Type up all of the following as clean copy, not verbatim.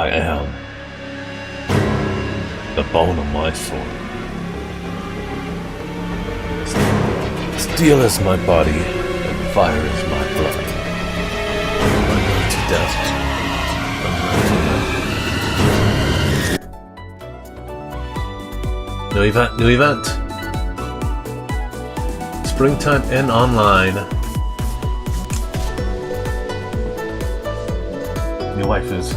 I am the bone of my soul. Steel is my body, and fire is my blood. Unlearn to death. Unlearn to death. New event, new event! Springtime in online. New waifus.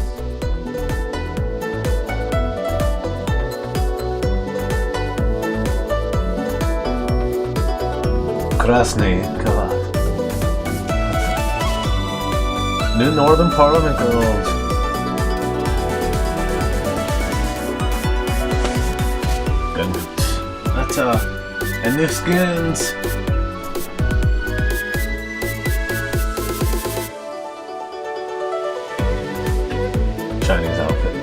Krasny Kalat. New Northern Parliament girls. Gunboot. That's and new skins. Chinese outfit.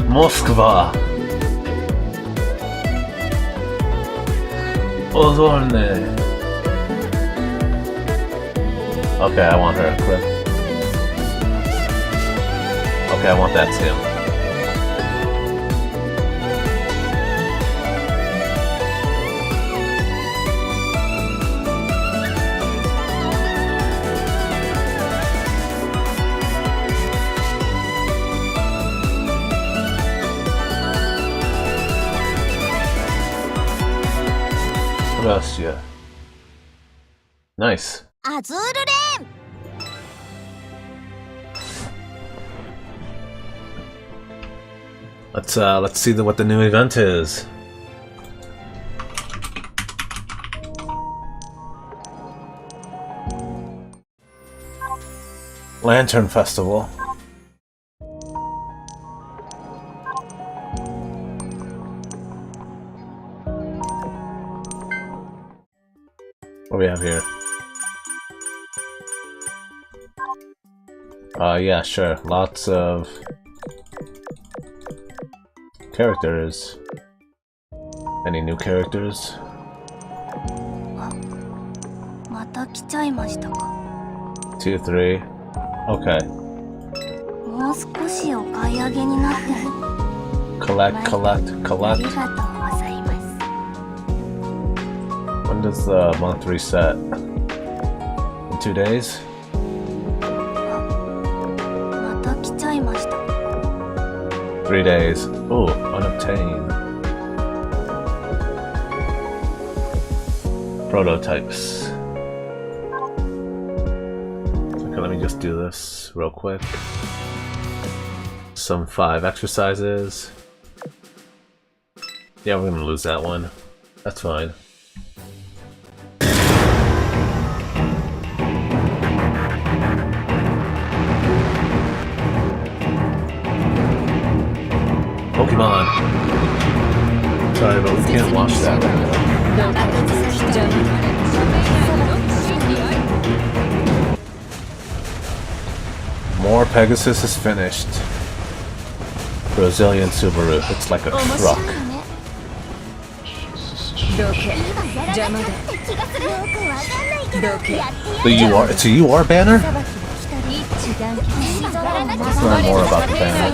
Moskva. Ozorne. Okay, I want her equipped. Okay, I want that skin. Russia. Nice. Azur Lane! Let's see what the new event is. Lantern Festival. What do we have here? Yeah, sure. Lots of characters. Any new characters? また来ちゃいましたか。 2, 3. Okay. もう少しお買い上げになって。 Collect, collect, あり collect. がとうございます。 When does the month reset? In 2 days? また来ちゃいました。 3 days. Ooh, unobtained. Prototypes. Okay, let me just do this real quick. Some 5 exercises. Yeah, we're gonna lose that one. That's fine. Pokemon. Sorry, but we can't watch that right now. More Pegasus is finished. Brazilian Subaru. It's like a truck. It's a UR banner? Let's learn more about the banner.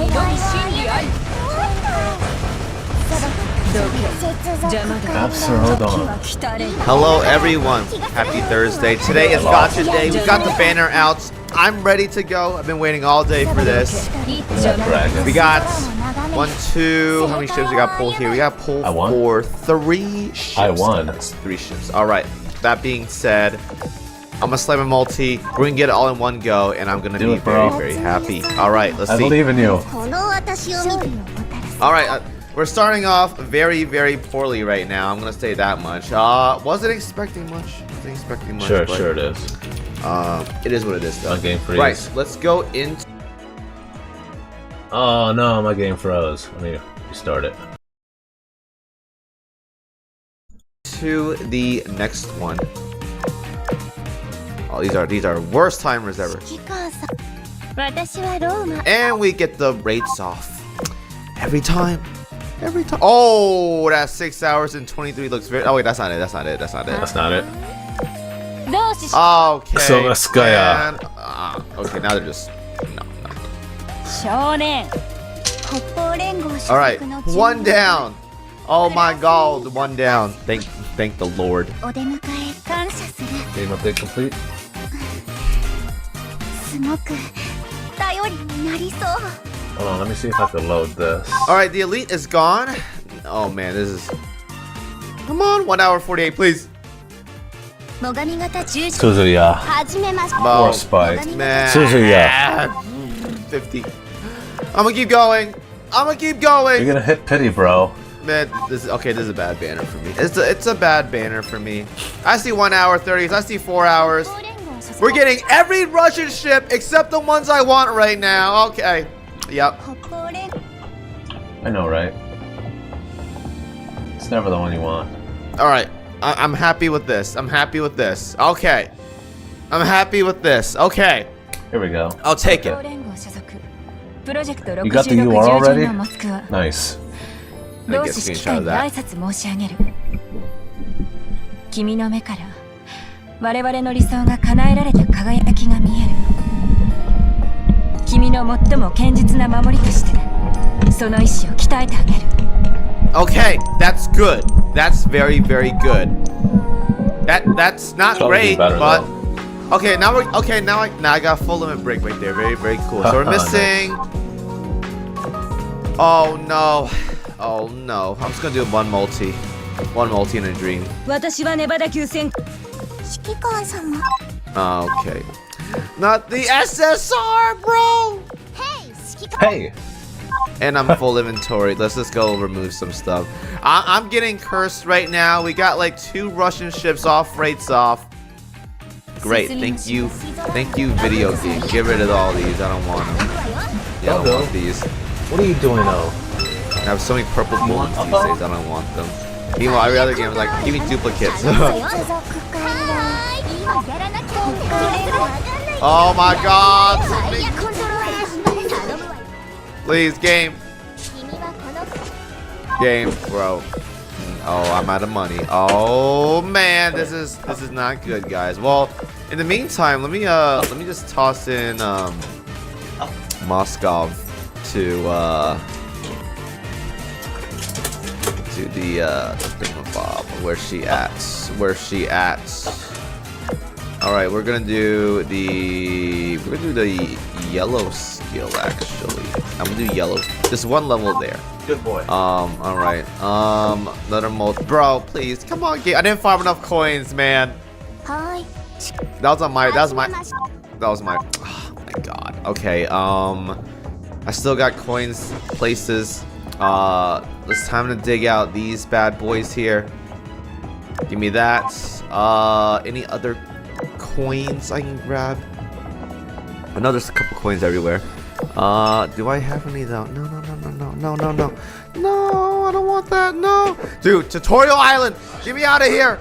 Hello everyone, happy Thursday. Today is gacha day. We got the banner out. I'm ready to go. I've been waiting all day for this. We got 1, 2, how many ships we got pulled here? We got pulled for 3 ships. I won. That's 3 ships. Alright, that being said, I'm gonna slay my multi. We're gonna get it all in one go, and I'm gonna be very, very happy. Alright, let's see. I believe in you. Alright, we're starting off very, very poorly right now. I'm gonna say that much. Wasn't expecting much. Sure, sure it is. It is what it is, though. My game freeze. Right, let's go into. Oh no, my game froze. Let me restart it. To the next one. Oh, these are worst timers ever. And we get the rates off every time. Oh, that 6 hours and 23 looks very. Oh wait, that's not it. Okay. Sovaskaya. Okay, now they're just no. All right, one down. Oh my God, one down. Thank the Lord. Game update complete. すごく頼りになりそう。 Hold on, let me see if I can load this. All right, the elite is gone. Oh man, this is. Come on, 1 hour 48, please. 最上型十字 Suzuya. 始めました。 Oh, Or Spike. man. Suzuya. 50. I'm gonna keep going. You're going. gonna hit pity, bro. Man, this is okay. This is a bad banner for me. It's a bad banner for me. I see 1 hour 30s. I see 4 hours. We're getting every Russian ship except the ones I want right now. Okay. Yep. I know, right? It's never the one you want. All right. I'm happy with this. I'm happy with this. Okay. I'm happy with this. Okay. Here we go. I'll take it. You got the UR already? Nice. I get a screenshot of that. 君の目から我々の理想が叶えられた輝きが見える。君の最も堅実な守りとしてその意志を鍛えてあげる。 Okay, that's good. That's very, very good. That's not great, better, but okay. Now I got full limit break right there. Very, very cool. So we're missing. Oh no. Oh no. I'm just gonna do one multi in a dream. 私はネバダ級戦。指揮官様。 Okay. Not the SSR, bro. Hey! And I'm full inventory. Let's just go remove some stuff. I'm getting cursed right now. We got like 2 Russian ships off, rates off. Great. Thank you, video game. Get rid of all these. I don't want them. Yeah, I don't want these. What are you doing, though? I have so many purple bullets these days. I don't want them. Meanwhile, every other game is like, give me duplicates. Oh my God! Please, game, bro. Oh, I'm out of money. Oh man, this is not good, guys. Well, in the meantime, let me just toss in Moscow to the thingamabob. Where's she at? All right, we're gonna do the yellow skill actually. I'm gonna do yellow. Just one level there. Good boy. All right. Another bro, please come on, game. I didn't farm enough coins, man. That was my. Oh my God. Okay. I still got coins, places. It's time to dig out these bad boys here. Give me that. Any other coins I can grab? I know there's a couple coins everywhere. Do I have any though? No, I don't want that. No, dude, Tutorial Island, get me out of here.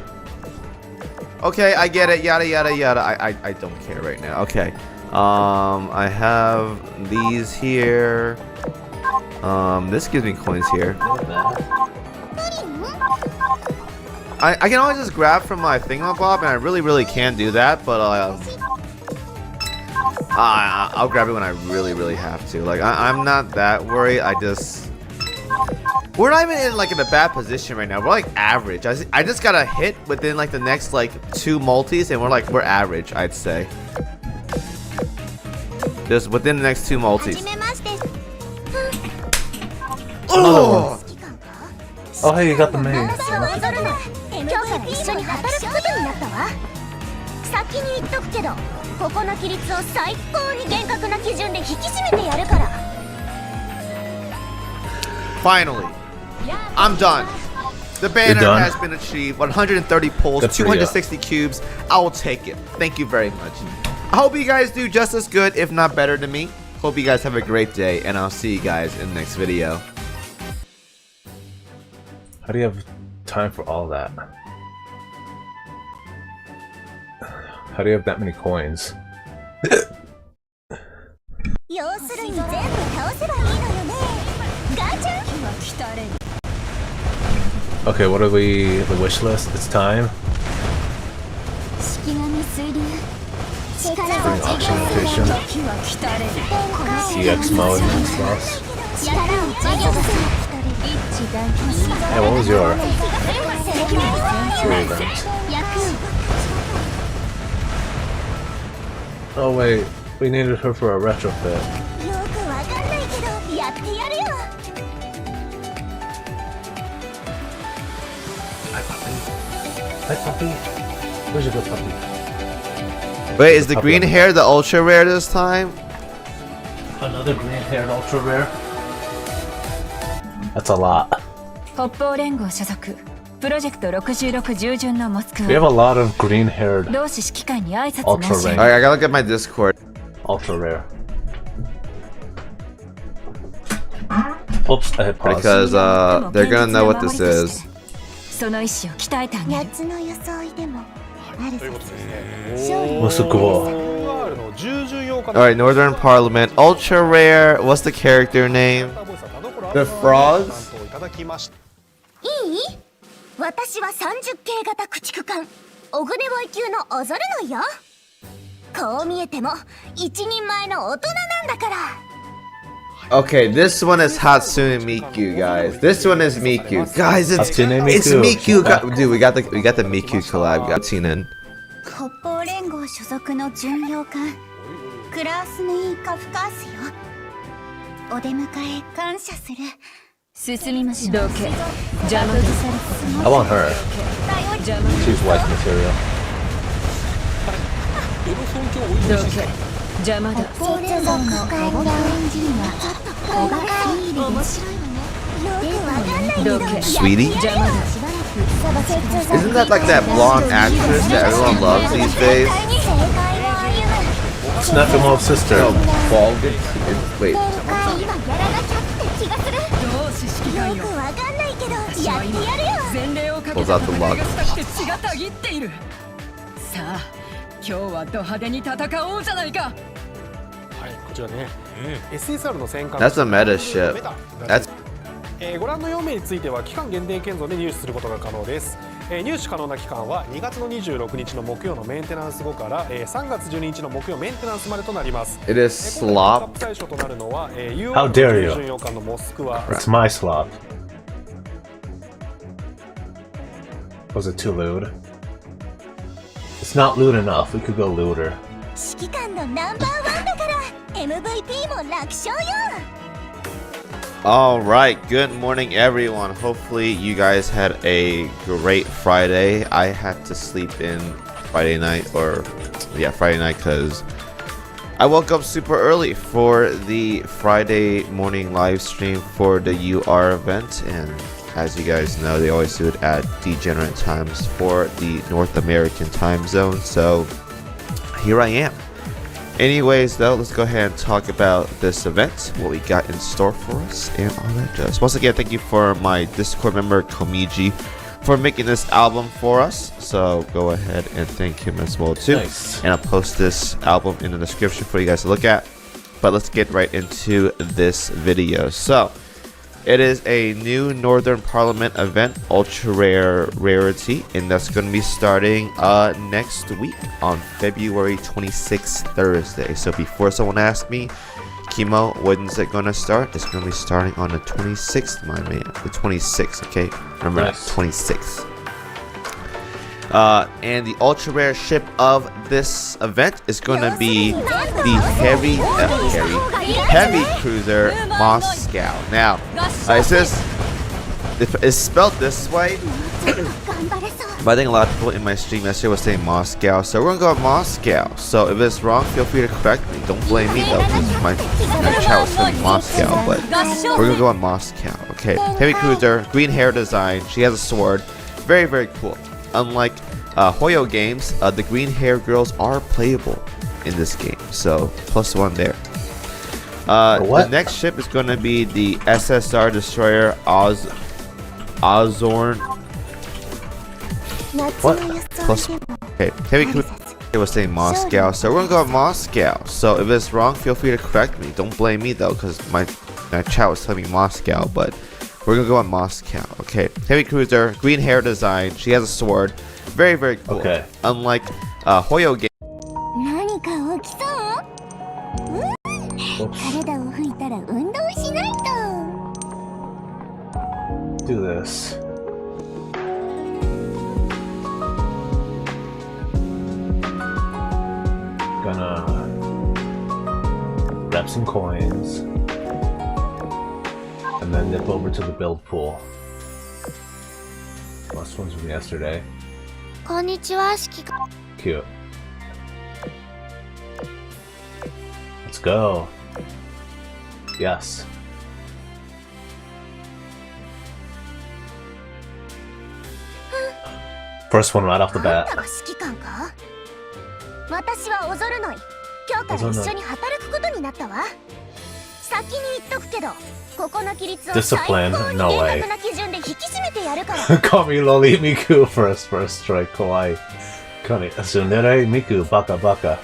Okay, I get it. Yada yada yada. I don't care right now. Okay. I have these here. This gives me coins here. I can always just grab from my thingamabob, and I really can do that, but I'll grab it when I really have to. Like I'm not that worried. We're not even in like in a bad position right now. We're like average. I just got a hit within like the next like 2 multis, and we're average, I'd say. Just within the next 2 multis. Oh! Oh, hey, you got the maze. 今日から一緒に働くことになったわ。先に言っとくけど、ここの規律を最高に厳格な基準で引き締めてやるから。Finally, I'm done. The banner has been achieved. 130 pulls, 260 cubes. I will take it. Thank you very much. I hope you guys do just as good, if not better than me. Hope you guys have a great day, and I'll see you guys in the next video. How do you have time for all that? How do you have that many coins? Okay, what are we? The wish list? It's time. Bring auction location. EX mode, next boss. Hey, what was your event? Oh wait, we needed her for a retrofit. Hi puppy. Hi puppy. Where's your good puppy? Wait, is the green hair the ultra rare this time? Another green haired ultra rare? That's a lot. 北方連合所属プロジェクト66従順のモスク We have ワ a lot of green haired 同志指揮官に挨拶 ultra 申し上 rare. げ Alright, I gotta look at my Discord. Ultra rare. Oops, I hit pause. Because they're gonna know what this is. その意志を鍛えてあげる夏の装いでもあるということですね。モスクワ。 R の従順用か Alright, Northern Parliament. Ultra rare. What's the character name? The frogs? いただきました。いい？私は30系型駆逐艦オグネボイ級のアザルノイよ。こう見えても一人前の大人なんだから。 Okay, this one is Hatsune Miku, guys. This one is Miku, guys. It's Hatsune Miku. It's Miku. Dude, we got the Miku collab. Got seen in. 北方連合所属の巡洋艦クラースヌイカフカースよ。お出迎え感謝する。進みましょうどけ邪魔です I want her. She's white material. どけ邪魔だ接続完了エンジンは小型入り面白いわね。よくわかんないけど Sweetie? 邪魔だ Isn't that like that blonde actress that everyone loves these days? 正解を歩む。 Snapimo's sister. No, bald. Wait. 今やらなきゃって気がする。よくわかんないけどやってやるよ。前例をかけ Pulls た out the lug. がしたくて血がたぎっているさあ今日はド派手に戦おうじゃないかはい、こちらね。SSR の戦艦 That's a meta ship. That's ご覧の4名については期間限定建造で入手することが可能です。入手可能な期間は2月の26日の木曜のメンテナンス後から3月12日の木曜メンテナンスまでとなります。 it is 今回カッ slop. プ対象となるのは How UR の dare you. 巡洋艦のモスクワ。 It's my slop. Was it too lewd? It's not lewd enough. We could go lewder. 指揮官のナンバーワンだから MVP も楽勝よ。 All right. Good morning, everyone. Hopefully, you guys had a great Friday. I had to sleep in Friday night, Friday night, because I woke up super early for the Friday morning live stream for the UR event, and as you guys know, they always do it at degenerate times for the North American time zone. So here I am. Anyways, though, let's go ahead and talk about this event, what we got in store for us, and all that jazz. Once again, thank you for my Discord member Komiji for making this album for us. So go ahead and thank him as well too. Nice. And I'll post this album in the description for you guys to look at. But let's get right into this video. So it is a new Northern Parliament event, ultra rare rarity, and that's going to be starting next week on February 26th, Thursday. So before someone asks me, Kimo, when's it going to start? It's going to be starting on the 26th, my man. The 26th, okay? Remember that, Nice. 26th. And the ultra rare ship of this event is going to be the heavy cruiser Moscow. Now, it's spelled this way, 頑張れそう。 but I think a lot of people in my stream yesterday were saying Moscow, so we're gonna go with Moscow. So if it's wrong, feel free to correct me. Don't blame me though, because my chat was telling Moscow, but we're gonna go with Moscow. Okay, heavy cruiser, green hair design. She has a sword. Very, very cool. Unlike Hoyo games, the green hair girls are playable in this game, so +1 there. The next ship is going to be the SSR destroyer Azur. What? Okay, heavy cruiser. It was saying Moscow, so we're gonna go with Moscow. So if it's wrong, feel free to correct me. Don't blame me though, because my chat was telling me Moscow, but we're gonna go with Moscow. Okay, heavy cruiser, green hair design. She has a sword. Very, very cool. Okay. Unlike Hoyo game. 何か起きそう？体を拭いたら運動しないと。do this. Gonna grab some coins and then nip over to the build pool. Last one's from yesterday. こんにちは、指揮官。 Cute. Let's go. Yes. First one right off the あん bat. たが指揮官か？私はオゾルノイ。今日から一緒に働くことになったわ。先に言っとくけど、ここの規律を最 Discipline? 高に No 厳 way. 格な基準で引き締めてやるから。 Call me Loli Miku first strike kawaii. Kani Tsundere Miku baka baka.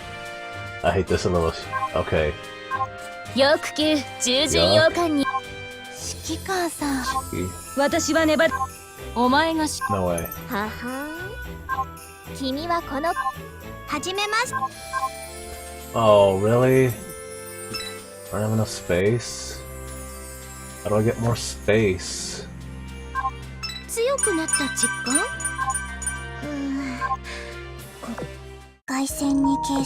I hate this a little. Okay. よく級従順洋官に。指揮官さん。私は粘る。お前がし。 No way. ははん。君はこの。はじめまして。 Oh, really? I don't have enough space? How do I get more space? 強くなった実感？外線に消え。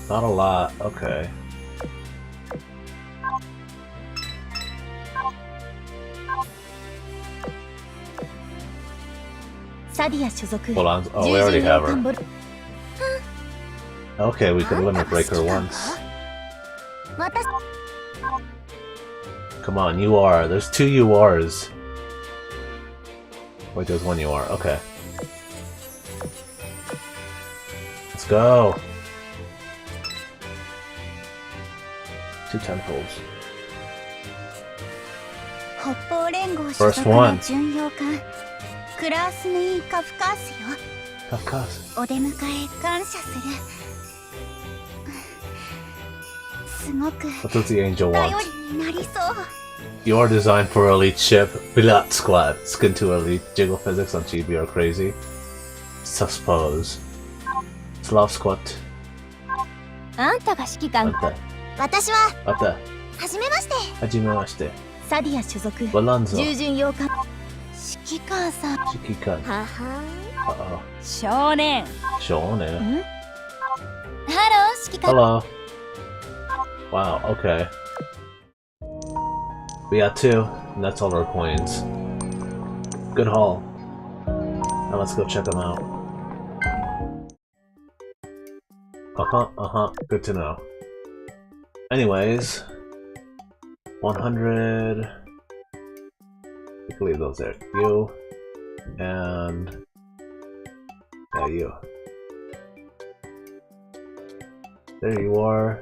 Not a lot. Okay. サディア所属。 Hold on. Oh, we already have her. Okay, we can limit break her once. 私。 Come on, you are. There's 2 URs. Wait, there's 1 UR. Okay. Let's go. 2 temples. 北方連合 First one. 巡洋艦クラースネイ・カフカースよ。 Of course. お出迎え感謝する。すごく What does the angel 頼 want? りになりそう。 You are designed for elite ship. Bilat squad. Skin to elite. Jiggle physics on GB are crazy. Suppose. Slav squat. あんたが指揮官。 Ante. 私は Ante. はじめまして。 Hajimemashite. サディア所属。 Balanzo. 従順洋艦。指揮官さん。 Shikikan. はは Uh-oh. 少年。 Shonen. ハロー指揮官。 Hello. Wow, okay. We got 2, and that's all our coins. Good haul. Now let's go check them out. Good to know. Anyways, 100. We can leave those there. You, and yeah, you. There you are.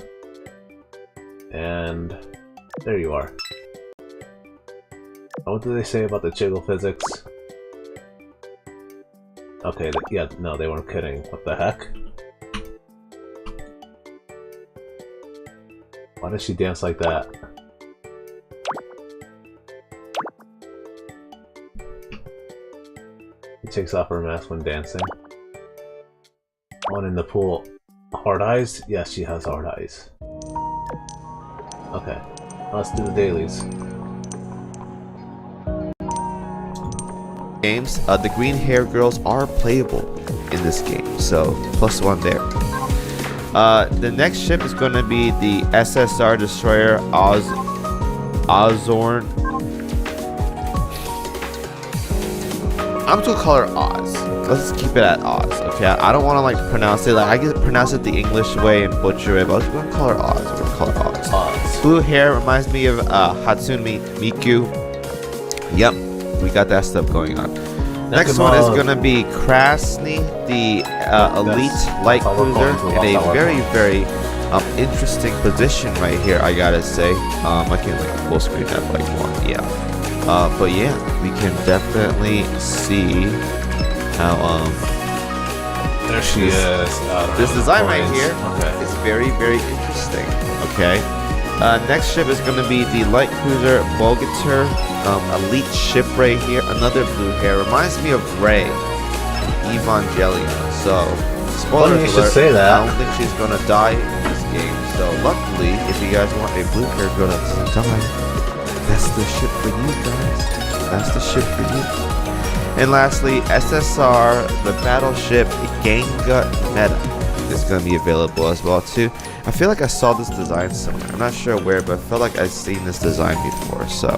And there you are. What did they say about the jiggle physics? Okay, yeah, no, they weren't kidding. What the heck? Why does she dance like that? She takes off her mask when dancing. One in the pool. Hard eyes? Yes, she has hard eyes. Okay, let's do the dailies. Games, the green hair girls are playable in this game, so +1 there. The next ship is going to be the SSR destroyer Azur. I'm just gonna call her Oz. Let's just keep it at Oz, okay? I don't want to like pronounce it like I can pronounce it the English way and butcher it, but we're gonna call her Oz. We're gonna call her Oz. Oz. Blue hair reminds me of Hatsune Miku. Yep, we got that stuff going on. Next one is gonna be Krasny, the elite light cruiser, in a very, very interesting position right here. I gotta say, I can like full screen that if I want, yeah. But yeah, we can definitely see how There she is. this design right Coins. here Okay. is very, very interesting. Okay. Next ship is going to be the light cruiser Bogatur, elite ship right here. Another blue hair, reminds me of Rey, Evangelion. So, spoiler Funny you should alert, say that. I don't think she's going to die in this game. So, luckily, if you guys want a blue hair girl that doesn't die, That's the ship for you guys. That's the ship for you. And lastly, SSR, the battleship Ganga Meta, is going to be available as well too. I feel like I saw this design somewhere. I'm not sure where, but I felt like I've seen this design before. So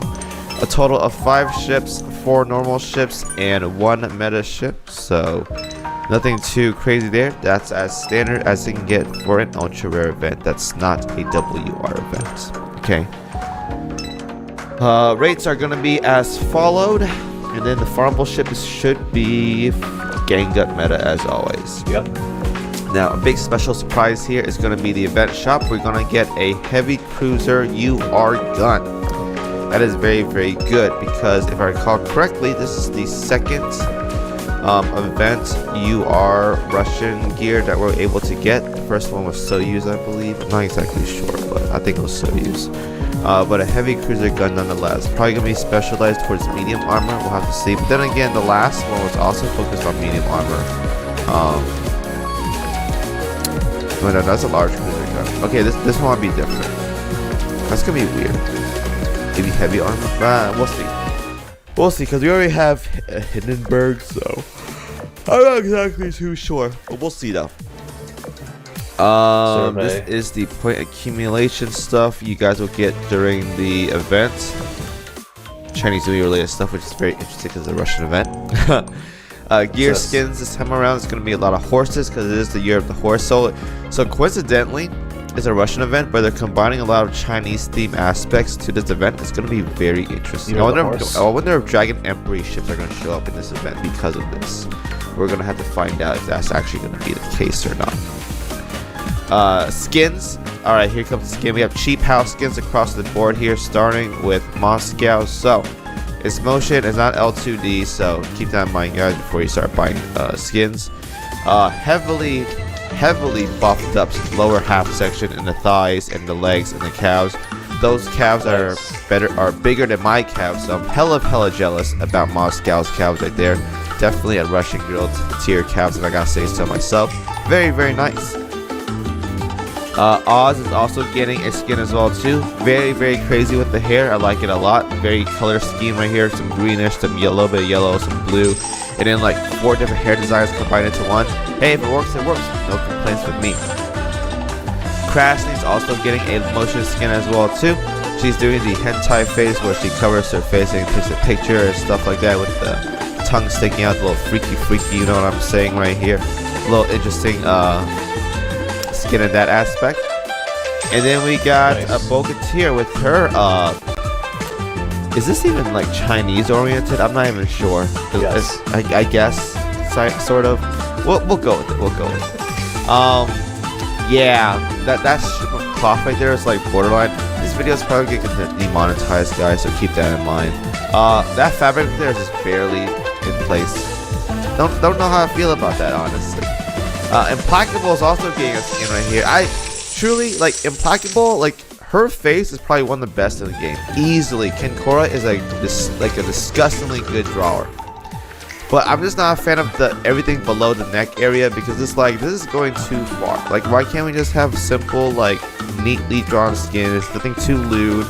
a total of 5 ships, 4 normal ships, and 1 meta ship. So nothing too crazy there. That's as standard as you can get for an ultra rare event that's not a WR event. Okay. Rates are going to be as followed. And then the farmable ship should be Gangut meta as always. Yep. Now, a big special surprise here is going to be the event shop. We're going to get a heavy cruiser UR gun. That is very, very good because if I recall correctly, this is the second event UR Russian gear that we're able to get. The first one was Soyuz, I believe. I'm not exactly sure, but I think it was Soyuz. But a heavy cruiser gun nonetheless. Probably going to be specialized towards medium armor. We'll have to see. But then again, the last one was also focused on medium armor. No, that's a large cruiser gun. Okay, this one might be different. That's going to be weird. Maybe heavy armor? We'll see. We'll see, because we already have Hindenburg, so I'm not exactly too sure. But we'll see, though. This is the point accumulation stuff you guys will get during the event. Chinese New Year related stuff, which is very interesting because it's a Russian event. Gear skins this time around. It's going to be a lot of horses because it is the year of the horse. So coincidentally, it's a Russian event, but they're combining a lot of Chinese theme aspects to this event. It's going to be very interesting. I wonder if Dragon Emperor ships are going to show up in this event because of this. We're going to have to find out if that's actually going to be the case or not. Skins. Alright, here comes the skin. We have cheap house skins across the board here, starting with Moscow. So, its motion is not L2D, so keep that in mind, guys, before you start buying skins. Heavily buffed up lower half section in the thighs and the legs and the calves. Those calves are bigger than my calves, so I'm hella jealous about Moscow's calves right there. Definitely a Russian grilled tier calves, if I gotta say so myself. Very, very nice. Oz is also getting a skin as well too. Very, very crazy with the hair. I like it a lot. Very color scheme right here. Some greenish, some yellow, bit of yellow, some blue, and then like 4 different hair designs combined into one. Hey, if it works, it works. No complaints with me. Krasny's also getting a motion skin as well too. She's doing the hentai phase where she covers her face and takes a picture and stuff like that with the tongue sticking out, a little freaky, you know what I'm saying right here. A little interesting skin in that aspect. And then we got a Bogatir with her is this even like Chinese oriented? I'm not even sure. Yes. I guess sort of. We'll go with it. Yeah, that strip of cloth right there is like borderline. This video is probably gonna get demonetized, guys, so keep that in mind. That fabric there is just barely in place. Don't know how I feel about that, honestly. Implacable is also getting a skin right here. I truly like Implacable. Like, her face is probably one of the best in the game, easily. Kenkora is like a disgustingly good drawer, but I'm just not a fan of the everything below the neck area because it's like this is going too far. Like, why can't we just have simple, like, neatly drawn skin? It's nothing too lewd.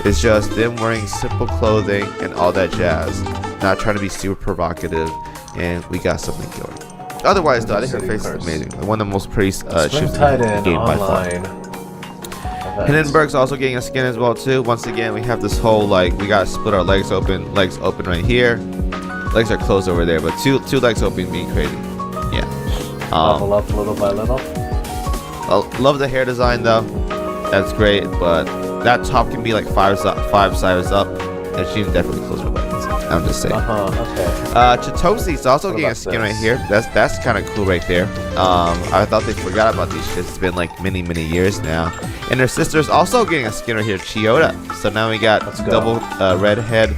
It's just them wearing simple clothing and all that jazz. Not trying to be super provocative, and we got something going. Otherwise, though, I think her face is amazing. One of the most pretty ships in the game by far. Hindenburg's also getting a skin as well too. Once again, we have this whole, like, we gotta split our legs open right here. Legs are closed over there, but two legs open being crazy. Yeah. Level up little by little. I love the hair design though. That's great, but that top can be like 5 sizes up, and she can definitely close her legs. I'm just saying. Okay. Chitosi's also getting a skin right here. That's kind of cool right there. I thought they forgot about these shits. It's been like many years now. And her sister's also getting a skin right here, Chiyoda. So now we got double redhead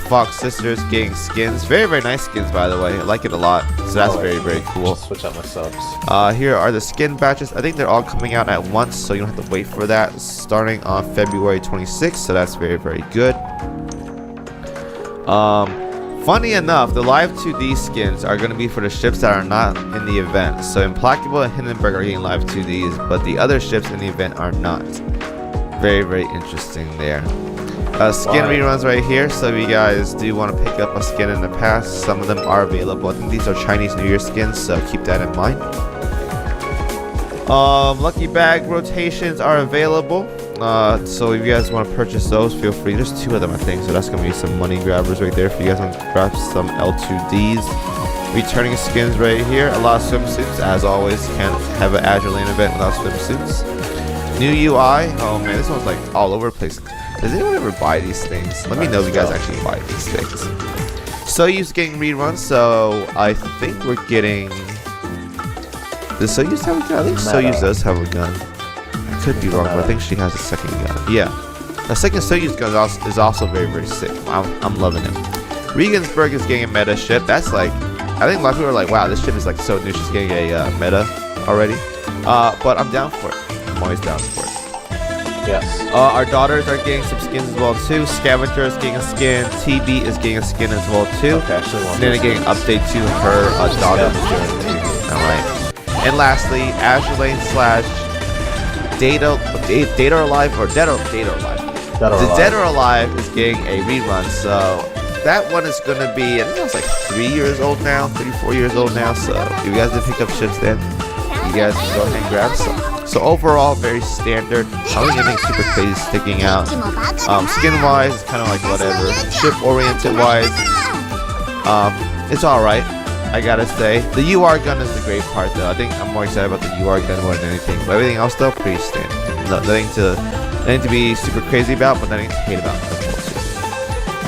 Fox sisters getting skins. Very nice skins, by the way. I like it a lot. So that's very cool. Switch out my subs. Here are the skin batches. I think they're all coming out at once, so you don't have to wait for that. Starting on February 26th, so that's very good. Funny enough, the live 2D skins are going to be for the ships that are not in the event. So Implacable and Hindenburg are getting live 2Ds, but the other ships in the event are not. Very interesting there. Skin reruns right here, so if you guys do want to pick up a skin in the past, some of them are available. I think these are Chinese New Year skins, so keep that in mind. Lucky bag rotations are available, so if you guys want to purchase those, feel free. There's 2 of them, I think, so that's going to be some money grabbers right there if you guys want to grab some L2Ds. Returning skins right here, a lot of swimsuits, as always. Can't have an Azur Lane event without swimsuits. New UI, oh man, this one's like all over the place. Does anyone ever buy these things? Let me know if you guys actually buy these things. Soyu's getting reruns, so I think we're getting... Does Soyuz have a gun? I think Soyuz does have a gun. I could be wrong, but I think she has a second gun. Yeah. The second Soyuz gun is also very, very sick. I'm loving it. Regensburg is getting a meta ship. That's like... I think a lot of people are like, wow, this ship is like so new. She's getting a meta already. But I'm down for it. I'm always down for it. Yes. Our daughters are getting some skins as well too. Scavenger is getting a skin. TB is getting a skin as well too. Okay, and then getting an update to her daughter. Alright. And lastly, Azur Lane / Data or Alive or Dead or Alive. Dead or Alive is getting a rerun, so that one is gonna be, I think it's like 3 years old now, 3-4 years old now. So if you guys didn't pick up ships then, you guys can go ahead and grab some. So overall, very standard. I don't think anything super crazy sticking out. Skin wise, it's kind of like whatever. Ship oriented wise, it's alright, I gotta say. The UR gun is the great part though. I think I'm more excited about the UR gun more than anything. But everything else though, pretty standard. No, nothing to be super crazy about, but nothing to hate about as well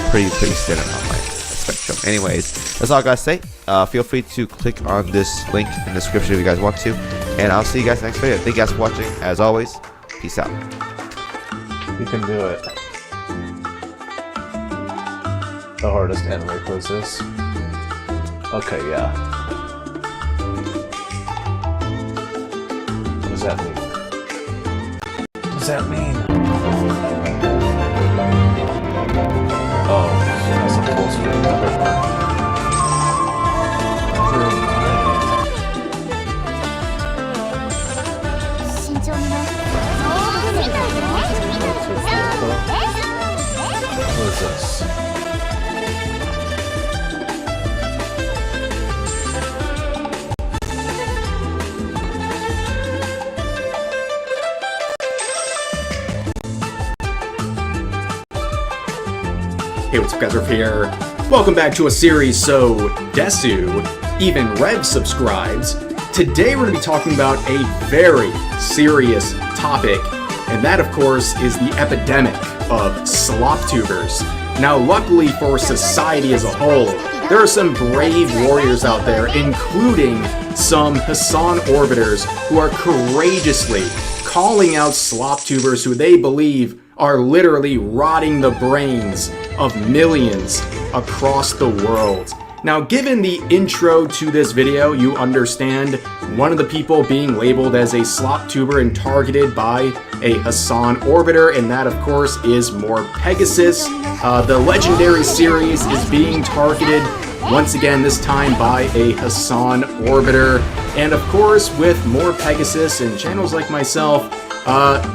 too. Pretty standard on my spectrum. Anyways, that's all I gotta say. Feel free to click on this link in the description if you guys want to. And I'll see you guys next video. Thank you guys for watching. As always, peace out. You can do it. The hardest anime quizzes. Okay, yeah. What does that mean? What does that mean? Oh, that's a full screen. Never mind. What is this? Hey, what's up guys, Riff here. Welcome back to a series. So, Desu, even Rev subscribes. Today we're going to be talking about a very serious topic, and that of course is the epidemic of slop tubers. Now luckily for society as a whole, there are some brave warriors out there, including some Hassan orbiters who are courageously calling out slop tubers who they believe are literally rotting the brains of millions across the world. Now, given the intro to this video, you understand one of the people being labeled as a slop tuber and targeted by a Hassan orbiter, and that, of course, is More Pegasus. The legendary series is being targeted once again, this time by a Hassan orbiter. And of course, with More Pegasus and channels like myself,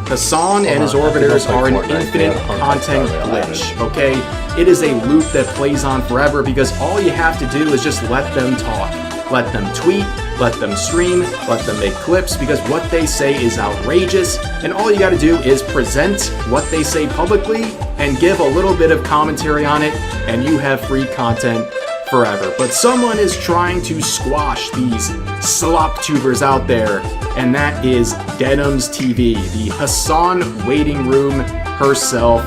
Hassan and his orbiters are an infinite content glitch, okay? It is a loop that plays on forever because all you have to do is just let them talk. Let them tweet, let them stream, let them make clips, because what they say is outrageous, and all you gotta do is present what they say publicly and give a little bit of commentary on it, and you have free content forever. But someone is trying to squash these slop tubers out there, and that is Denim's TV, the Hassan waiting room herself,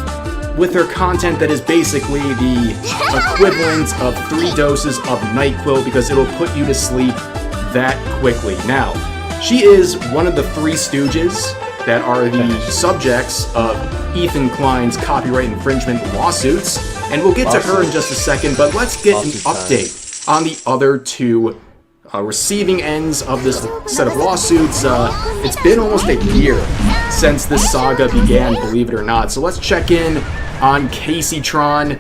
with her content that is basically the equivalent of 3 doses of NyQuil, because it'll put you to sleep that quickly. Now, she is one of the 3 stooges that are the subjects of Ethan Klein's copyright infringement lawsuits, and we'll get to her in just a second, but let's get an update on the other 2 receiving ends of this set of lawsuits. It's been almost a year since this saga began, believe it or not, so let's check in on Casey Tron.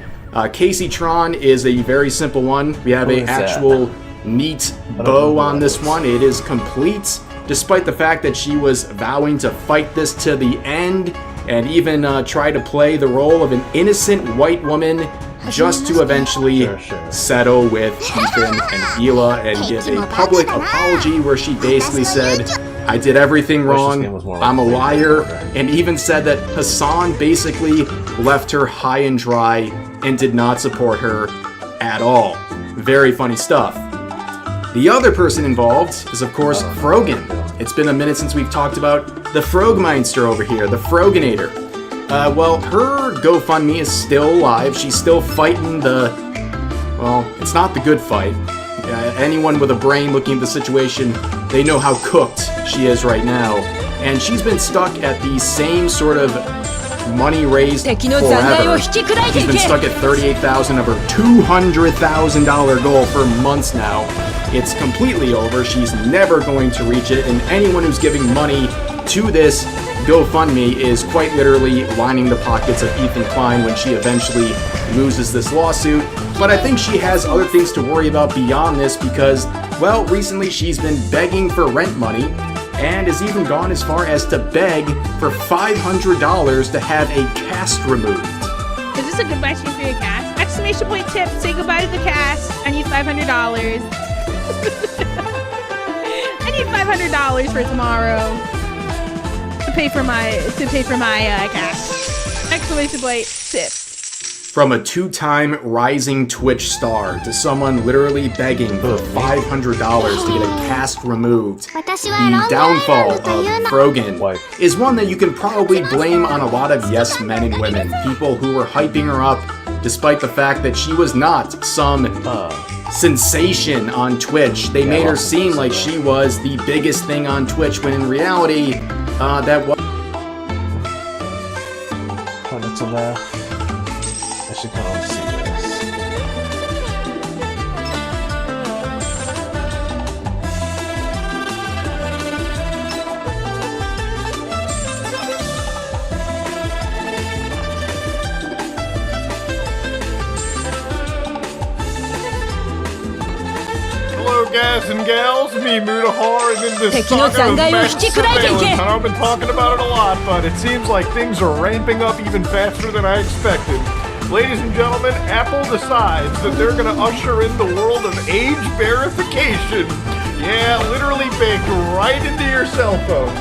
Casey Tron is a very simple one. We have an actual neat bow on this one. It is complete, despite the fact that she was vowing to fight this to the end. and even try to play the role of an innocent white woman just to eventually settle with Ethan and Hila and give a public apology where she basically said, I did everything wrong, I'm a liar, and even said that Hassan basically left her high and dry and did not support her at all. Very funny stuff. The other person involved is, of course, Frogan. It's been a minute since we've talked about the Frogmeister over here, the Froganator. Well, her GoFundMe is still alive. She's still fighting well, it's not the good fight. Anyone with a brain looking at the situation, they know how cooked she is right now. And she's been stuck at the same sort of money raised forever. She's been stuck at $38,000 of her $200,000 goal for months now. It's completely over. She's never going to reach it, and anyone who's giving money to this GoFundMe is quite literally lining the pockets of Ethan Klein when she eventually loses this lawsuit. But I think she has other things to worry about beyond this because, well, recently she's been begging for rent money and has even gone as far as to beg for $500 to have a cast removed. Is this a goodbye stream for your cast? Exclamation point tip, say goodbye to the cast. I need $500. I need $500 for tomorrow to pay for my cast. Exclamation point tip. From a two-time rising Twitch star to someone literally begging for $500 to get a cast removed, the downfall of Frogan is one that you can probably blame on a lot of yes men and women, people who were hyping her up despite the fact that she was not some sensation on Twitch. They made her seem like she was the biggest thing on Twitch when in reality, that was... Credits in there. I should kind of see this. Hello, guys and gals. Me, Mudahar, and in this saga of mass surveillance. And I've been talking about it a lot, but it seems like things are ramping up even faster than I expected. Ladies and gentlemen, Apple decides that they're going to usher in the world of age verification. Yeah, literally baked right into your cell phone.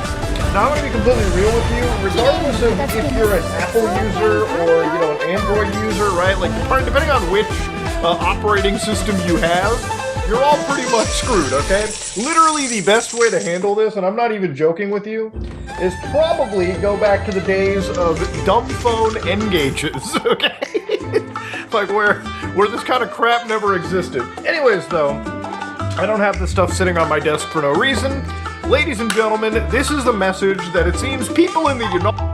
Now, I'm going to be completely real with you. Regardless of if you're an Apple user or, an Android user, right? Like, depending on which operating system you have, you're all pretty much screwed, okay? Literally the best way to handle this, and I'm not even joking with you, is probably go back to the days of dumb phone engages, okay? Like where this kind of crap never existed. Anyways, though, I don't have this stuff sitting on my desk for no reason. Ladies and gentlemen, this is the message that it seems people in the United...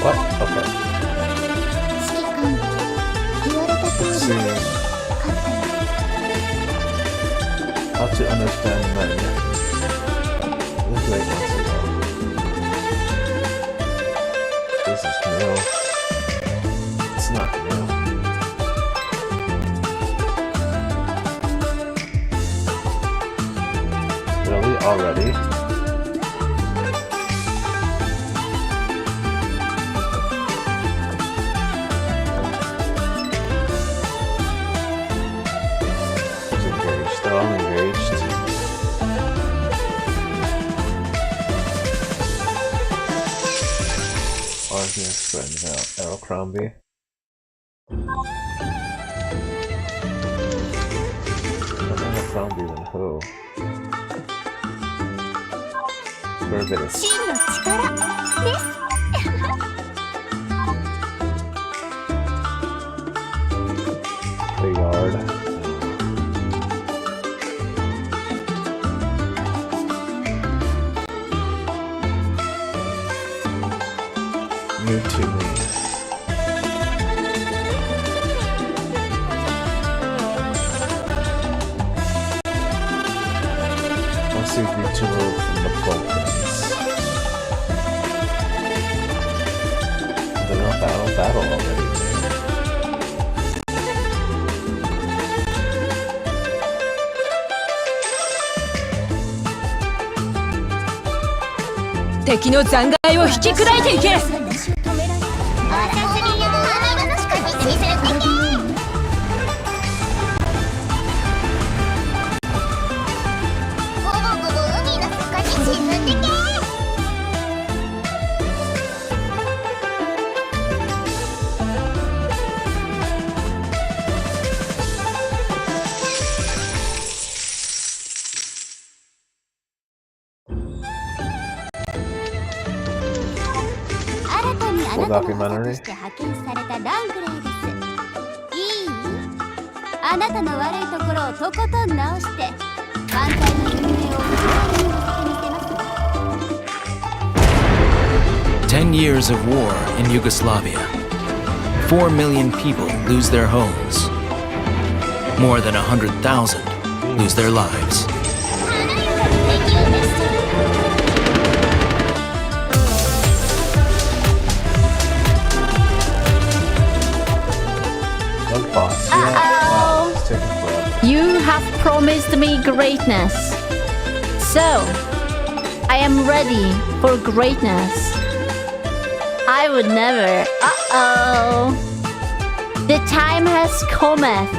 What? Okay. Let's see. How to understand men. This late months ago. This is new. It's not new. Really? Already? They're all engaged. Argus, friend, Abercrombie. Abercrombie than who? For a bit of the yard. New to me. Let's see if you to move from the Balkans. battle already. 敵の残骸を引き砕いていけ。documentary. あなたの悪いところをとことん直して反対の運命を見せます。 10 years of war in Yugoslavia. 4 million people lose their homes. More than 100,000 lose their lives. You have promised me greatness. So, I am ready for greatness. I would never. Uh-oh. The time has cometh.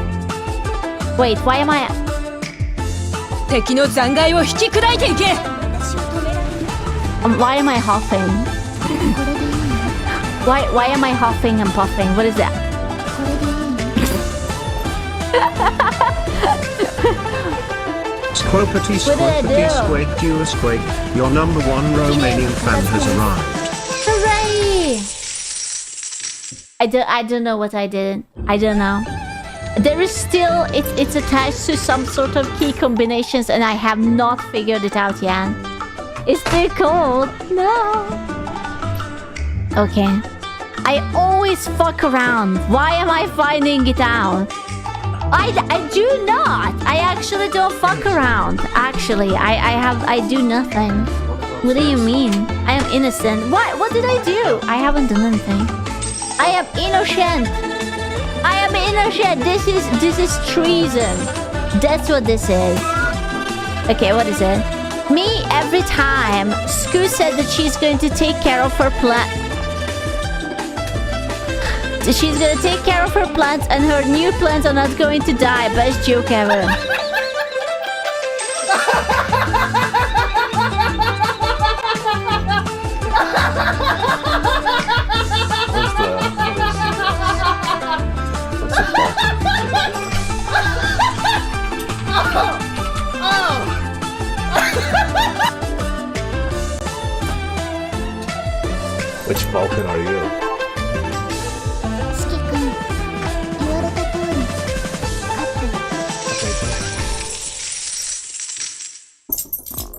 Wait, why am I... 敵の残骸を引き砕いていけ。 Why am I huffing? Why am I huffing and puffing? What is that? Squopity Squopity Squake Dua Squake, your number one Romanian fan has arrived. Hooray! I don't know what I did. I don't know. There is still it's attached to some sort of key combinations and I have not figured it out yet. Is there code? No. Okay. I always fuck around. Why am I finding it out? I do not. I actually don't fuck around. Actually, I do nothing. What do you mean? I am innocent. What did I do? I haven't done anything. I am innocent. I am innocent. This is treason. That's what this is. Okay, what is it? Me every time. Scoo said that she's going to take care of her plant. She's gonna take care of her plants and her new plants are not going to die. Best joke ever. Which Vulcan are you?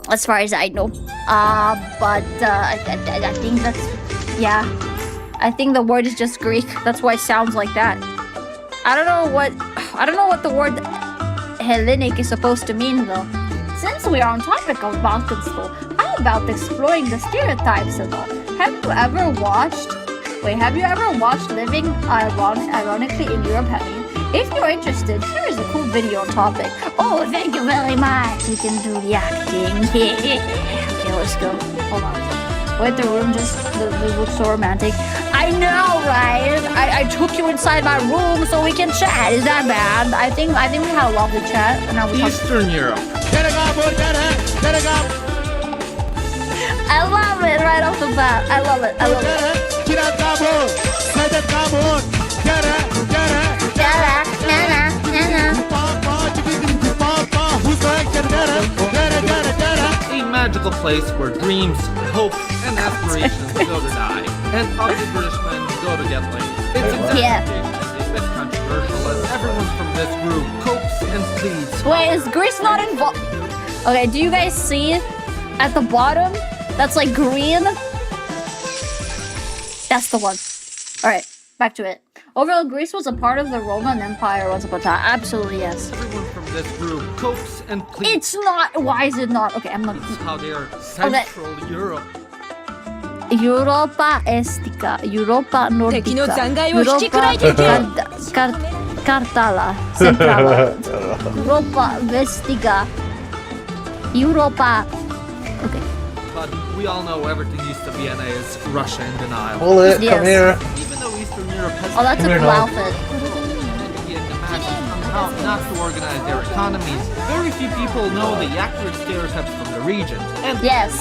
As far as I know. But I think that's... Yeah. I think the word is just Greek. That's why it sounds like that. I don't know what the word Hellenic is supposed to mean though. Since we are on topic of Balkan school, how about exploring the stereotypes and all? Have you ever watched Living Ironically in Europe, Henry? If you're interested, here is a cool video on topic. Oh, thank you very much. You can do the acting. Okay, let's go. Hold on. Wait, the room just looks so romantic. I know, right? I took you inside my room so we can chat. Is that bad? I think we had a lovely chat. And now we Eastern Europe. I love it right off the bat. I love it. A magical place where dreams, hopes, and aspirations go to die, and ugly British men go to get laid. Its interpretation is a bit controversial as everyone from this group copes and pleads. Wait, is Greece not involved? Okay, do you guys see at the bottom? That's like green. That's the one. Alright, back to it. Overall, Greece was a part of the Roman Empire once upon a time. Absolutely, yes. Everyone from this group copes and pleads. It's not. Why is it not? Okay, I'm not. This is how they are Central Europe. Europa Estica, Europa Nordica, Cartala, Centrala, Europa Vestiga, Europa. Okay. But we all know everything east of Vienna is Russia in denial. Pull it, Yes. come here. Even though Eastern Europe has Oh, that's a cool outfit. how not to organize their economies, very few people know the accurate stereotypes from the region. And Yes.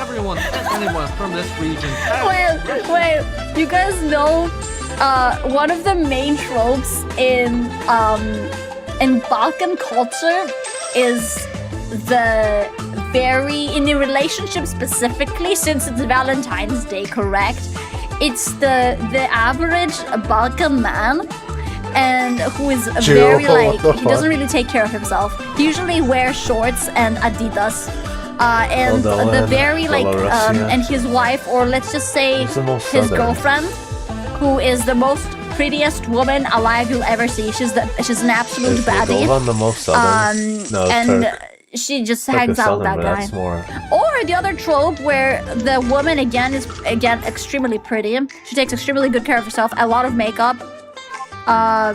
everyone and anyone from this region. Wait, you guys know one of the main tropes in Balkan culture is the in a relationship specifically, since it's Valentine's Day, correct? It's the average Balkan man and who is very like, he doesn't really take care of himself. He usually wears shorts and Adidas. And the very like and his wife, or let's just say his girlfriend, who is the most prettiest woman alive you'll ever see. She's an absolute baddie. The most southern. No, and Turk. she just hangs out with that guy. That's more. Or the other trope where the woman is extremely pretty. She takes extremely good care of herself. A lot of makeup. By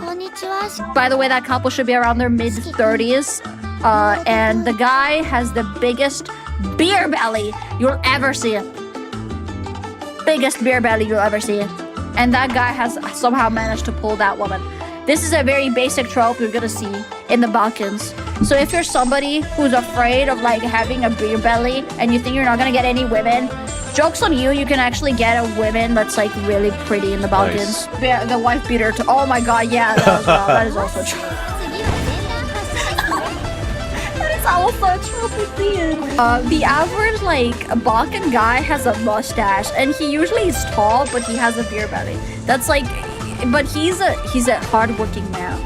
the way, that couple should be around their mid-30s. And the guy has the biggest beer belly you'll ever see. Biggest beer belly you'll ever see. And that guy has somehow managed to pull that woman. This is a very basic trope you're gonna see in the Balkans. So if you're somebody who's afraid of like having a beer belly and you think you're not gonna get any women, joke's on you, you can actually get a woman that's like really pretty in the Balkans. Nice. The wife beater too. Oh my god, yeah, that is also true. That is also a trope we see. The average like Balkan guy has a mustache, and he usually is tall, but he has a beer belly. That's like, but he's a hardworking man.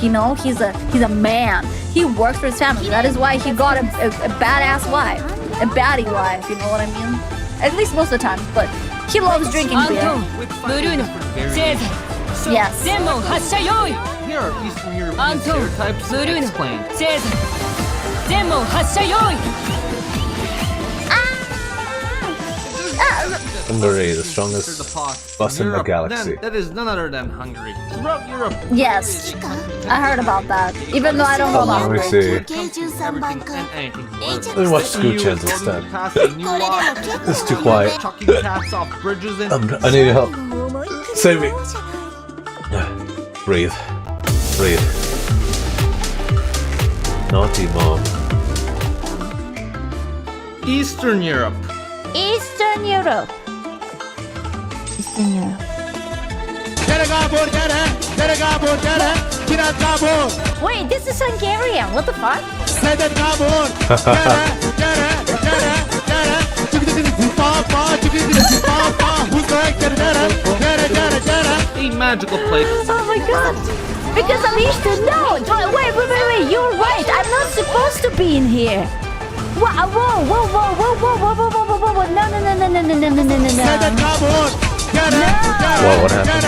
You know, he's a man. He works for his family. That is why he got a badass wife, a baddie wife. You know what I mean? At least most of the time. But he loves drinking beer. Yes. Here are Eastern European stereotypes explained. Hungary, the strongest bus in the galaxy. That is none other than Hungary. Throughout Europe. Yes, I heard about that. Even though I don't know about Let me see. Let me watch Scoochheads instead. It's too quiet. I need your help. Save me. Breathe. Breathe. Naughty mom. Eastern Europe. Eastern Europe. Eastern Europe. Wait, this is Hungarian. What the fuck? A magical place. Oh my god. Because I'm Eastern. No, wait. You're right. I'm not supposed to be in here. Whoa. No. What happened?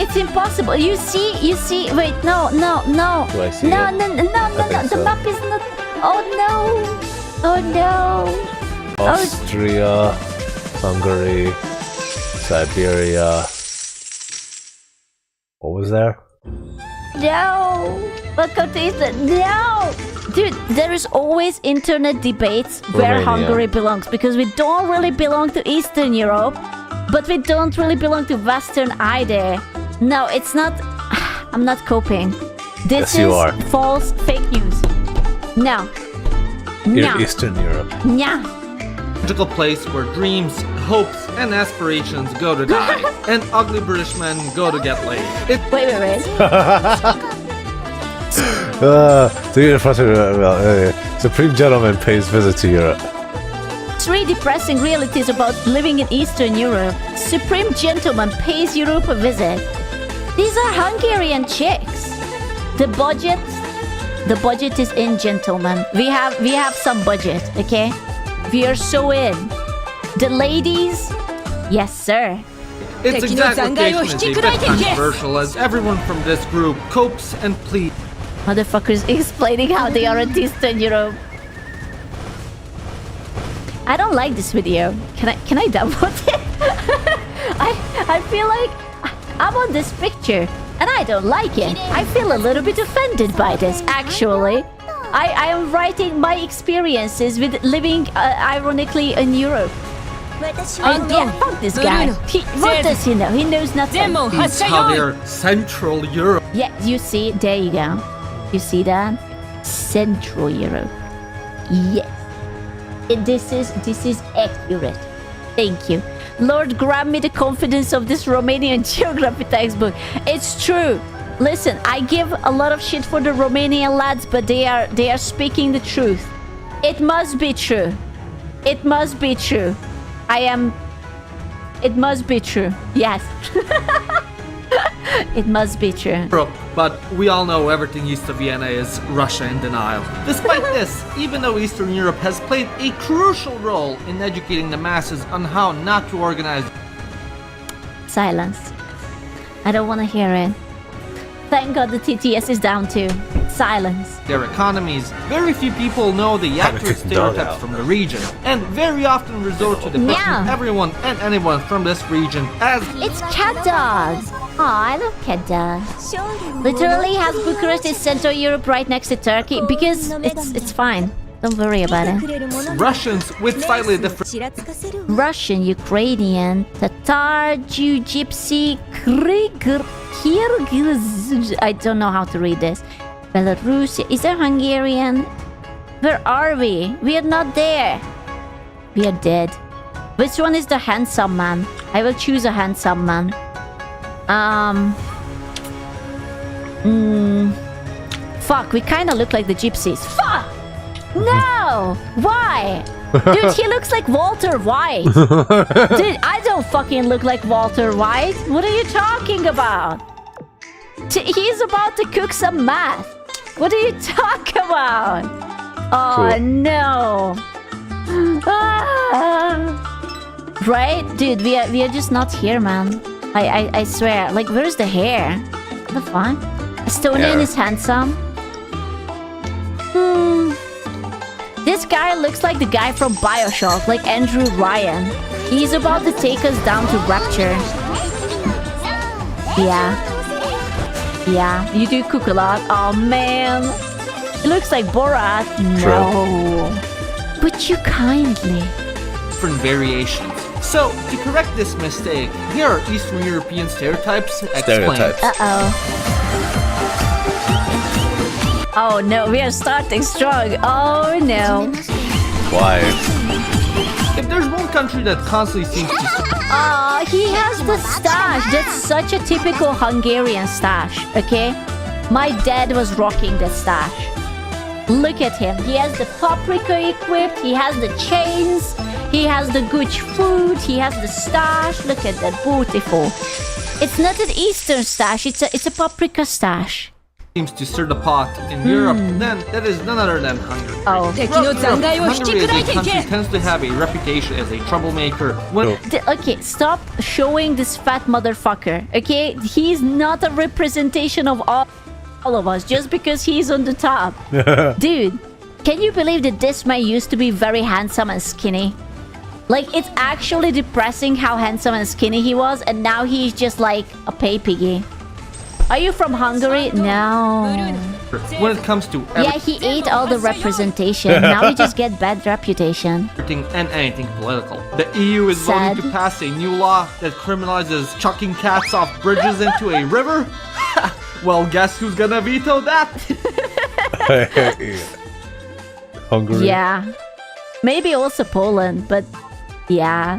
It's impossible. You see. Wait, no. Do I see No. it? The So. map is not. Oh no. Austria, Hungary, Siberia. What was there? No. Welcome to Eastern. No. Dude, there is always internet debates where Romania. Hungary belongs, because we don't really belong to Eastern Europe, but we don't really belong to Western either. No, it's not. I'm not coping. This Yes, you is are. false fake news. No. You're Eastern Europe. Yeah. Magical place where dreams, hopes, and aspirations go to die, and ugly British men go to get laid. Wait. Supreme Gentleman pays visit to Europe. Three depressing realities about living in Eastern Europe. Supreme Gentleman pays Europe a visit. These are Hungarian chicks. The budget is in, gentlemen. We have some budget, okay? We are so in. The ladies, yes sir. Its exact location is a bit controversial, as everyone from this group copes and pleads. Motherfuckers explaining how they are artists in Europe. I don't like this video. Can I download it? I feel like I'm on this picture and I don't like it. I feel a little bit offended by this, actually. I am writing my experiences with living ironically in Europe. And yeah, fuck this guy. What does he know? He knows nothing. He's Javier, Central Europe. Yeah, you see, there you go. You see that? Central Europe. Yes. This is accurate. Thank you. Lord, grant me the confidence of this Romanian geography textbook. It's true. Listen, I give a lot of shit for the Romanian lads, but they are speaking the truth. It must be true. It must be true. It must be true. Yes. It must be true. But we all know everything east of Vienna is Russia in denial. Despite this, even though Eastern Europe has played a crucial role in educating the masses on how not to organize... Silence. I don't want to hear it. Thank God the TTS is down too. Silence. Their economies, very few people know the accurate stereotypes from the region, and very often resort to depicting everyone and anyone from this region as... It's cat dogs! Aw, I love cat dogs. Literally has Bucharest in Central Europe right next to Turkey because it's fine. Don't worry about it. Russians with slightly different... Russian, Ukrainian, Tatar, Jew, Gypsy, Kyrgyz... I don't know how to read this. Belarus, is there Hungarian? Where are we? We are not there. We are dead. Which one is the handsome man? I will choose a handsome man. Fuck, we kind of look like the gypsies. Fuck! No! Why? Dude, he looks like Walter White. Dude, I don't fucking look like Walter White. What are you talking about? He's about to cook some math. What are you talking about? Oh, cool. No. Right? Dude, we are just not here, man. I swear. Like, where's the hair? What the fuck? Estonian is handsome. This guy looks like the guy from Bioshock, like Andrew Ryan. He's about to take us down to Rapture. Yeah, you do cook a lot. Oh man, it looks like Borat. No, but you kindly. Different variations. So, to correct this mistake, here are Eastern European stereotypes explained. Oh no, we are starting strong. Oh no. Why? If there's one country that constantly seems to... Oh, he has the stash. That's such a typical Hungarian stash, okay? My dad was rocking that stash. Look at him. He has the paprika equipped. He has the chains. He has the good food. He has the stash. Look at that. Beautiful. It's not an Eastern stash. It's a paprika stash. Seems to stir the pot in Europe, then that is none other than Hungary. Oh. Hungary as a country tends to have a reputation as a troublemaker. Okay, stop showing this fat motherfucker, okay? He's not a representation of all of us just because he's on the top. Dude, can you believe that this man used to be very handsome and skinny? Like, it's actually depressing how handsome and skinny he was, and now he's just like a pay piggy. Are you from Hungary? No. When it comes to yeah, he ate all the representation. Now we just get bad reputation. Everything and anything political. The EU is voting to pass a new law that criminalizes chucking cats off bridges into a river. Well, guess who's gonna veto that? Hungary. Yeah. Maybe also Poland, but yeah.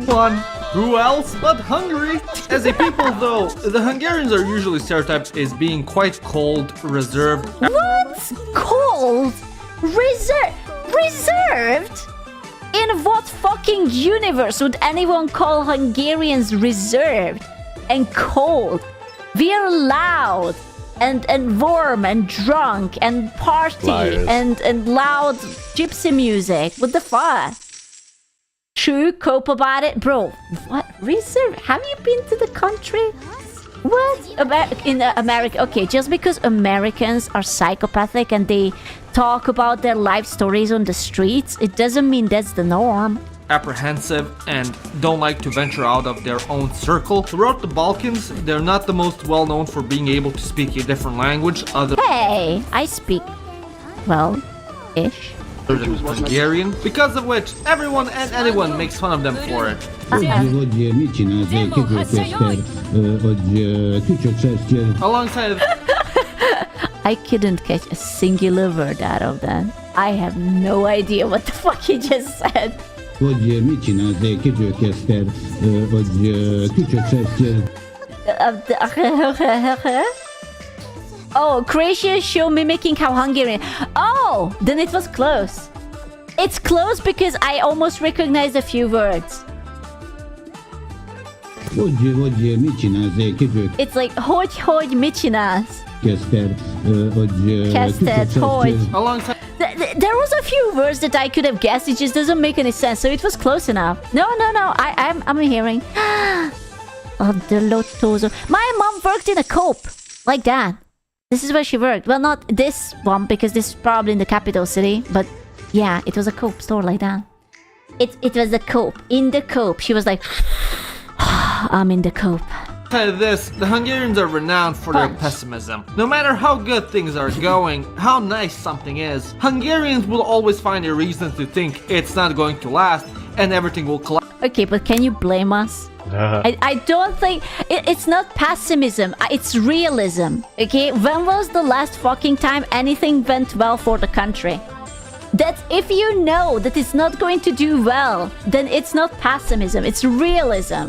Who else but Hungary? As a people, though, the Hungarians are usually stereotyped as being quite cold, reserved. What? Cold? Reserved? In what fucking universe would anyone call Hungarians reserved and cold? We are loud and warm and drunk and party and loud gypsy music. What the fuck? True, cope about it. Bro, what? Reserve? Have you been to the country? What? In America? Okay, just because Americans are psychopathic and they talk about their life stories on the streets, it doesn't mean that's the norm. Apprehensive and don't like to venture out of their own circle. Throughout the Balkans, they're not the most well known for being able to speak a different language other Hey, I speak, well, ish. than Hungarian, because of which everyone and anyone makes fun of them for it. Alongside I couldn't catch a singular word out of that. I have no idea what the fuck he just said. Oh, Croatia show mimicking how Hungarian. Oh, then it was close. It's close because I almost recognized a few words. It's like hogy mit csinálsz? Kezdted, hogy. Alongside There was a few words that I could have guessed. It just doesn't make any sense. So it was close enough. No. I'm hearing. Oh, the Lotoso. My mom worked in a Coop like that. This is where she worked. Well, not this one because this is probably in the capital city. But yeah, it was a Coop store like that. It was a Coop. In the Coop, she was like, I'm in the Coop. this, the Hungarians are renowned for their pessimism. No matter how good things are going, how nice something is, Hungarians will always find a reason to think it's not going to last and everything will collapse. Okay, but can you blame us? I don't think it's not pessimism, it's realism. Okay, when was the last fucking time anything went well for the country? That if you know that it's not going to do well, then it's not pessimism, it's realism.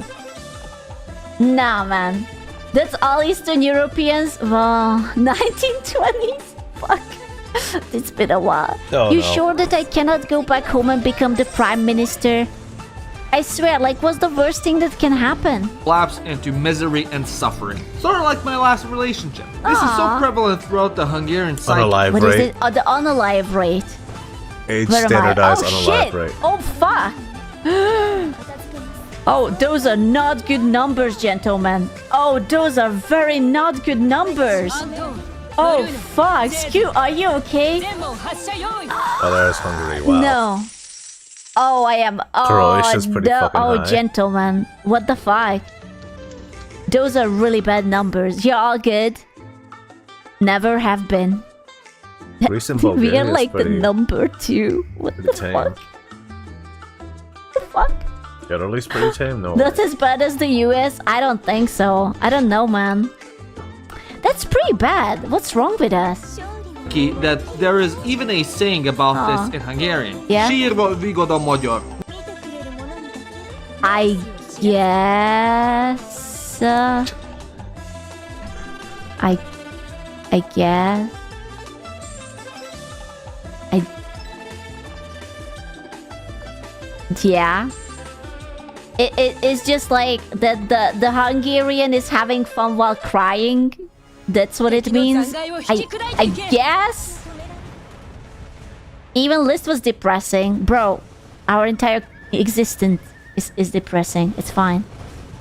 Nah, man. That's all Eastern Europeans. Well, 1920s? Fuck. It's been a while. Oh, you no. sure that I cannot go back home and become the prime minister? I swear, like, what's the worst thing that can happen? Collapse into misery and suffering. Sort of like my last relationship. This is so Aw. prevalent throughout the Hungarian psyche. Unalive What is rate. it? Oh, the unalive rate. Age Where am I? standardized Oh, unalive shit. rate. Oh, fuck. Oh, those are not good numbers, gentlemen. Oh, those are very not good numbers. Oh, fuck. Are you okay? Oh, there's Hungary. Wow. No. Oh, I am. Oh, Croatia's pretty no. fucking Oh, high. gentlemen. What the fuck? Those are really bad numbers. You're all good. Never have been. Greece and We Bulgaria are is like the pretty, number 2. What the pretty tame. fuck? What the fuck? Italy's pretty tame, no. Not as bad as the US? I don't think so. I don't know, man. That's pretty bad. What's wrong with us? That there is even a saying about Aw. this in Hungarian. Yeah? Sírva vigod a magyar. I guess. I guess. Yeah. It's just like that the Hungarian is having fun while crying. That's what it means. I guess. Even List was depressing. Bro, our entire existence is depressing. It's fine.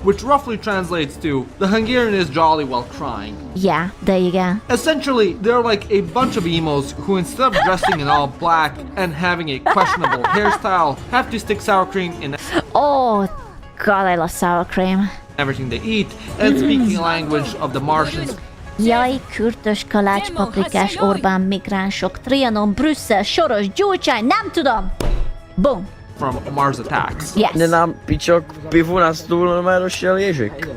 Which roughly translates to, the Hungarian is jolly while crying. Yeah, there you go. Essentially, they're like a bunch of emos who instead of dressing in all black and having a questionable hairstyle, have to stick sour cream in Oh, God, I love sour cream. everything they eat, and speaking the language of the Martians. Jaj, kürtös, kalács, paprikás, Orbán, migránsok, Trianon, Brüsszel, Soros, Gyurcsány, nem tudom! Boom. From Mars Attacks. Yes. Nem picsok, pifunász túl már jezik.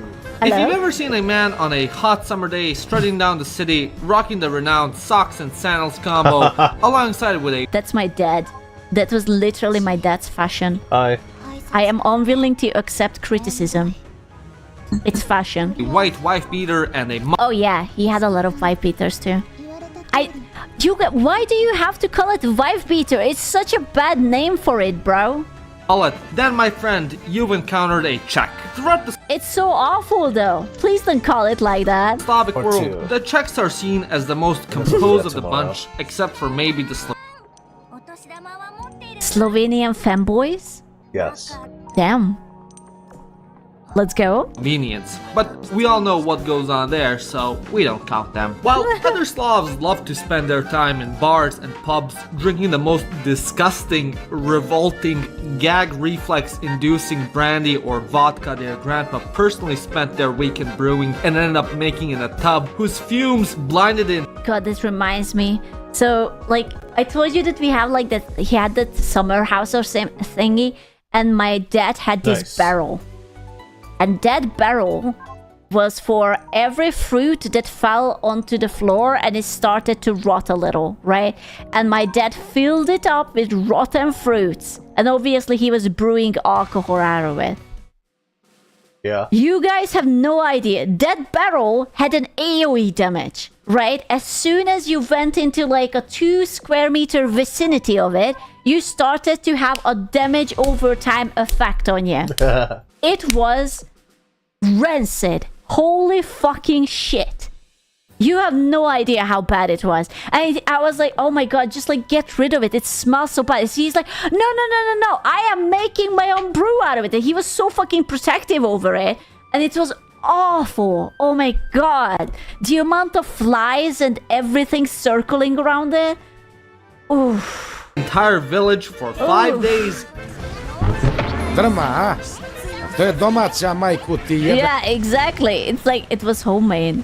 If you've ever seen a man on a hot summer day strutting down the city, rocking the renowned socks and sandals combo, alongside with a That's my dad. That was literally my dad's fashion. Hi. I am unwilling to accept criticism. It's fashion. white wife beater and a Oh yeah, he had a lot of wife beaters too. Why do you have to call it wife beater? It's such a bad name for it, bro. mullet, then my friend, you've encountered a Czech. Throughout the It's so awful though. Please don't call it like that. Slavic Or world, two. the Czechs are seen as the most composed of the tomorrow. bunch, except for maybe the Slovenian femboys? Yes. Damn. Let's go. Convenience. But we all know what goes on there, so we don't count them. While other Slavs love to spend their time in bars and pubs drinking the most disgusting, revolting, gag reflex inducing brandy or vodka their grandpa personally spent their weekend brewing and ended up making in a tub whose fumes blinded in. God, this reminds me. So, like, I told you that we have like that. He had that summer house or same thingy, and my dad had this barrel. And that barrel was for every fruit that fell onto the floor and it started to rot a little, right? And my dad filled it up with rotten fruits. And obviously he was brewing alcohol out of it. Yeah. You guys have no idea. That barrel had an AoE damage, right? As soon as you went into like a 2 square meter vicinity of it, you started to have a damage over time effect on you. It was rancid. Holy fucking shit. You have no idea how bad it was. I was like, oh my god, just like get rid of it. It smells so bad. He's like, no. I am making my own brew out of it. And he was so fucking protective over it. And it was awful. Oh my god. The amount of flies and everything circling around it. Oof. Entire village for 5 days. Drma, to je domaća majku ti jebe. Yeah, exactly. It's like it was homemade.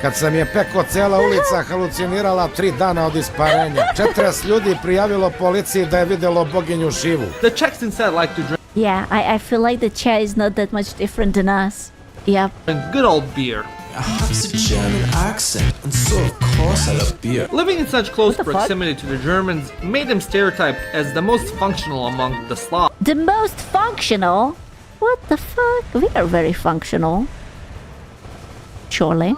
Kad sam je peko, cijela ulica halucinirala 3 dana od isparenja. 40 ljudi prijavilo policiji da je vidjelo boginju živu. The Czechs instead like to drink. Yeah, I feel like the Czech is not that much different than us. Yep. Good old beer. I have a German accent, and so of course I love beer. Living in such close proximity to the Germans made them stereotyped as the most functional among the Slavs. The most functional? What the fuck? We are very functional. Surely.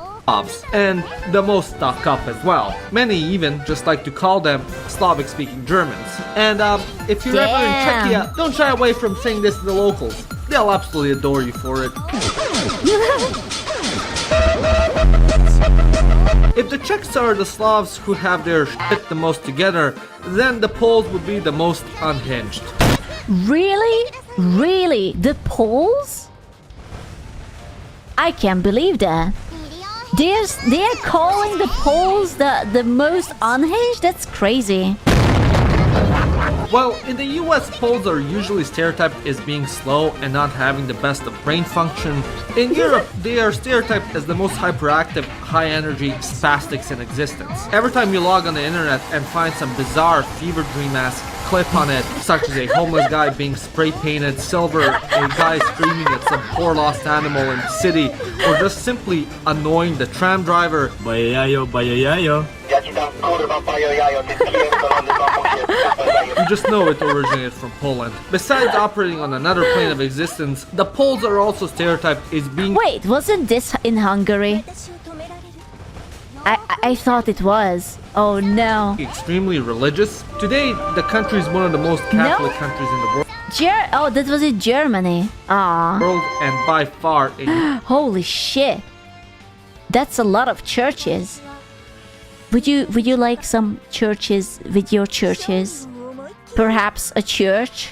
And the most stuck up as well. Many even just like to call them Slavic-speaking Germans. And if you're ever in Czechia, don't shy away from saying this to the locals. They'll absolutely adore you for it. If the Czechs are the Slavs who have their shit the most together, then the Poles would be the most unhinged. Really? Really? The Poles? I can't believe that. They're calling the Poles the most unhinged? That's crazy. Well, in the US, Poles are usually stereotyped as being slow and not having the best of brain function. In Europe, they are stereotyped as the most hyperactive, high-energy spastics in existence. Every time you log on the internet and find some bizarre fever dream-ass clip on it, such as a homeless guy being spray-painted silver, a guy screaming at some poor lost animal in the city, or just simply annoying the tram driver. Bajajajo. You just know it originated from Poland. Besides operating on another plane of existence, the Poles are also stereotyped as being— Wait, wasn't this in Hungary? I thought it was. Oh no. Extremely religious. Today, the country is one of the most Catholic countries in the world. Oh, that was in Germany. Ah. And by far a— Holy shit. That's a lot of churches. Would you like some churches with your churches? Perhaps a church?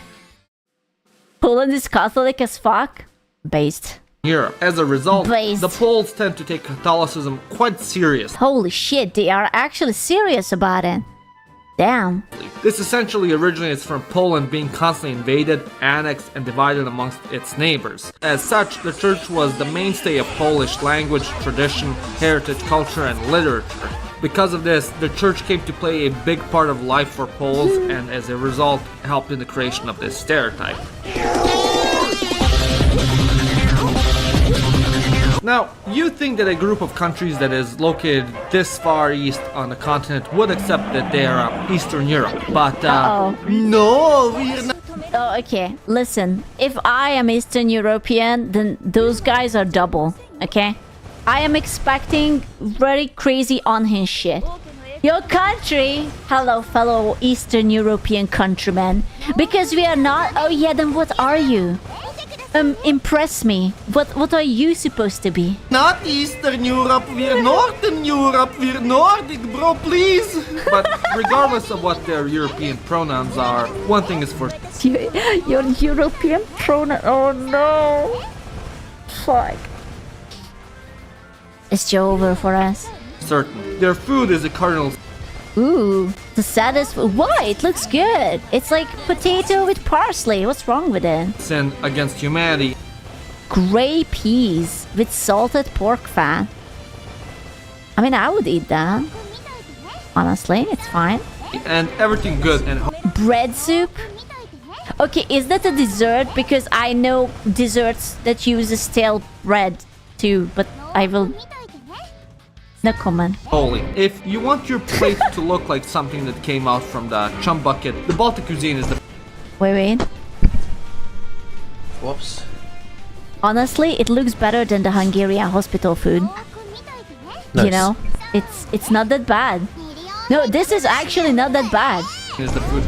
Poland is Catholic as fuck? Based. Europe. As a result, the Poles tend to take Catholicism quite serious. Holy shit, they are actually serious about it. Damn. This essentially originates from Poland being constantly invaded, annexed, and divided amongst its neighbors. As such, the church was the mainstay of Polish language, tradition, heritage, culture, and literature. Because of this, the church came to play a big part of life for Poles, and as a result, helped in the creation of this stereotype. Now, you think that a group of countries that is located this far east on the continent would accept that they are Eastern Europe, but no, we're not. Oh, okay. Listen, if I am Eastern European, then those guys are double, okay? I am expecting very crazy unhinged shit. Your country, hello fellow Eastern European countrymen, because we are not. Oh yeah, then what are you? Impress me. What are you supposed to be? Not Eastern Europe, we're Northern Europe, we're Nordic, bro, please. But regardless of what their European pronouns are, one thing is for— Your European pronoun, oh no. fuck? Is Joe over for us? Certain. Their food is a cardinal Ooh, the saddest. Why? It looks good. It's like potato with parsley. What's wrong with it? sin against humanity. Gray peas with salted pork fat. I mean, I would eat that. Honestly, it's fine. And everything good and Bread soup? Okay, is that a dessert? Because I know desserts that use stale bread too, but I will... No comment. holy. If you want your plate to look like something that came out from the chum bucket, the Baltic cuisine is the Wait. Whoops. Honestly, it looks better than the Hungarian hospital food. Nice. You know, it's not that bad. No, this is actually not that bad. is the food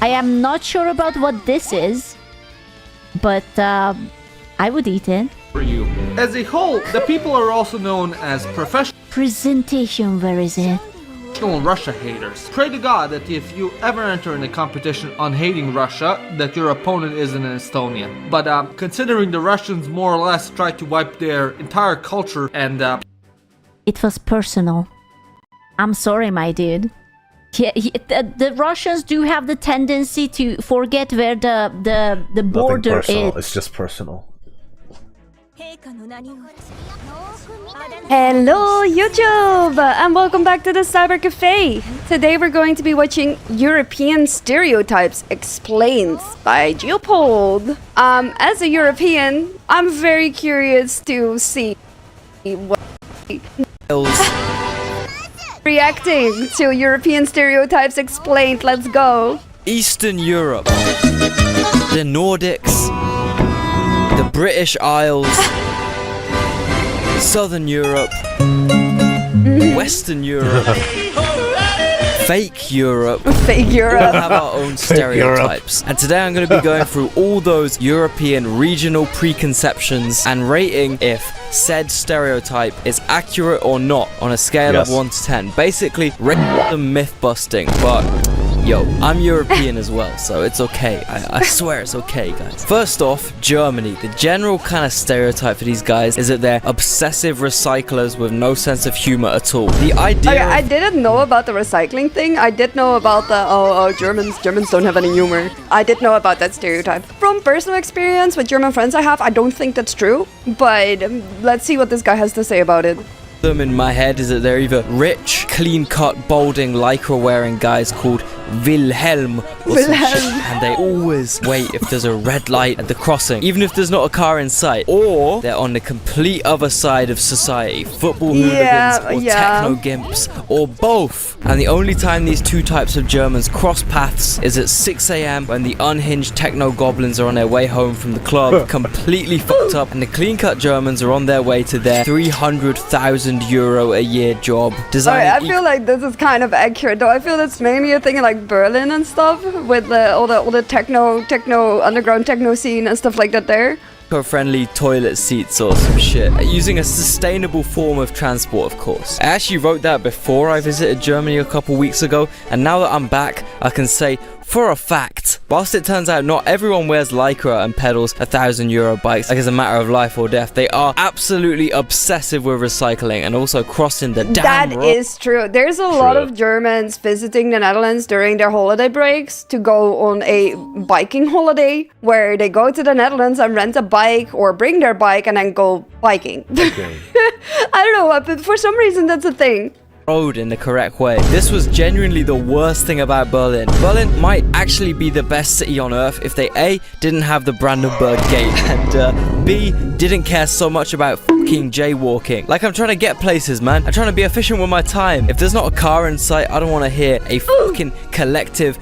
I am not sure about what this is, but I would eat it. for you. As a whole, the people are also known as professional Presentation, where is it? Russia haters. Pray to God that if you ever enter in a competition on hating Russia, that your opponent isn't an Estonian. But considering the Russians more or less tried to wipe their entire culture and It was personal. I'm sorry, my dude. Yeah, the Russians do have the tendency to forget where the border personal. is. It's just personal. Hello YouTube and welcome back to the Cyber Cafe. Today we're going to be watching European Stereotypes Explained by Geopold. As a European, I'm very curious to see what reacting to European Stereotypes Explained. Let's go. Eastern Europe, the Nordics, the British Isles, Southern Europe, Western Europe, fake Europe. Fake Europe. We all have our own stereotypes. And today I'm going to be going through all those European regional preconceptions and rating if said stereotype is accurate or not on a scale of 1 to 10. Basically, random myth busting, but yo, I'm European as well, so it's okay. I swear it's okay, guys. First off, Germany. The general kind of stereotype for these guys is that they're obsessive recyclers with no sense of humor at all. The idea I didn't know about the recycling thing. I did know about the Germans don't have any humor. I did know about that stereotype. From personal experience with German friends I have, I don't think that's true, but let's see what this guy has to say about it. them in my head is that they're either rich, clean-cut, balding, lycra-wearing guys called Wilhelm or some shit, and they always wait if there's a red light at the crossing, even if there's not a car in sight. Or they're on the complete other side of society, football hooligans or techno gimps, or both. And the only time these two types of Germans cross paths is at 6 AM when the unhinged techno goblins are on their way home from the club, completely fucked up, and the clean-cut Germans are on their way to their €300,000 a year job. Alright, I feel like this is kind of accurate, though. I feel that's mainly a thing in like Berlin and stuff, with all the techno underground techno scene and stuff like that there. Eco-friendly toilet seats or some shit, using a sustainable form of transport, of course. I actually wrote that before I visited Germany a couple weeks ago, and now that I'm back, I can say for a fact, whilst it turns out not everyone wears lycra and pedals €1,000 bikes like it's a matter of life or death, they are absolutely obsessive with recycling and also crossing the damn That is true. There's a lot of Germans visiting the Netherlands during their holiday breaks to go on a biking holiday, where they go to the Netherlands and rent a bike or bring their bike and then go biking. I don't know, but for some reason that's a thing. Road in the correct way. This was genuinely the worst thing about Berlin. Berlin might actually be the best city on earth if they A, didn't have the Brandenburg Gate, and B, didn't care so much about fucking jaywalking. Like, I'm trying to get places, man. I'm trying to be efficient with my time. If there's not a car in sight, I don't want to hear a fucking collective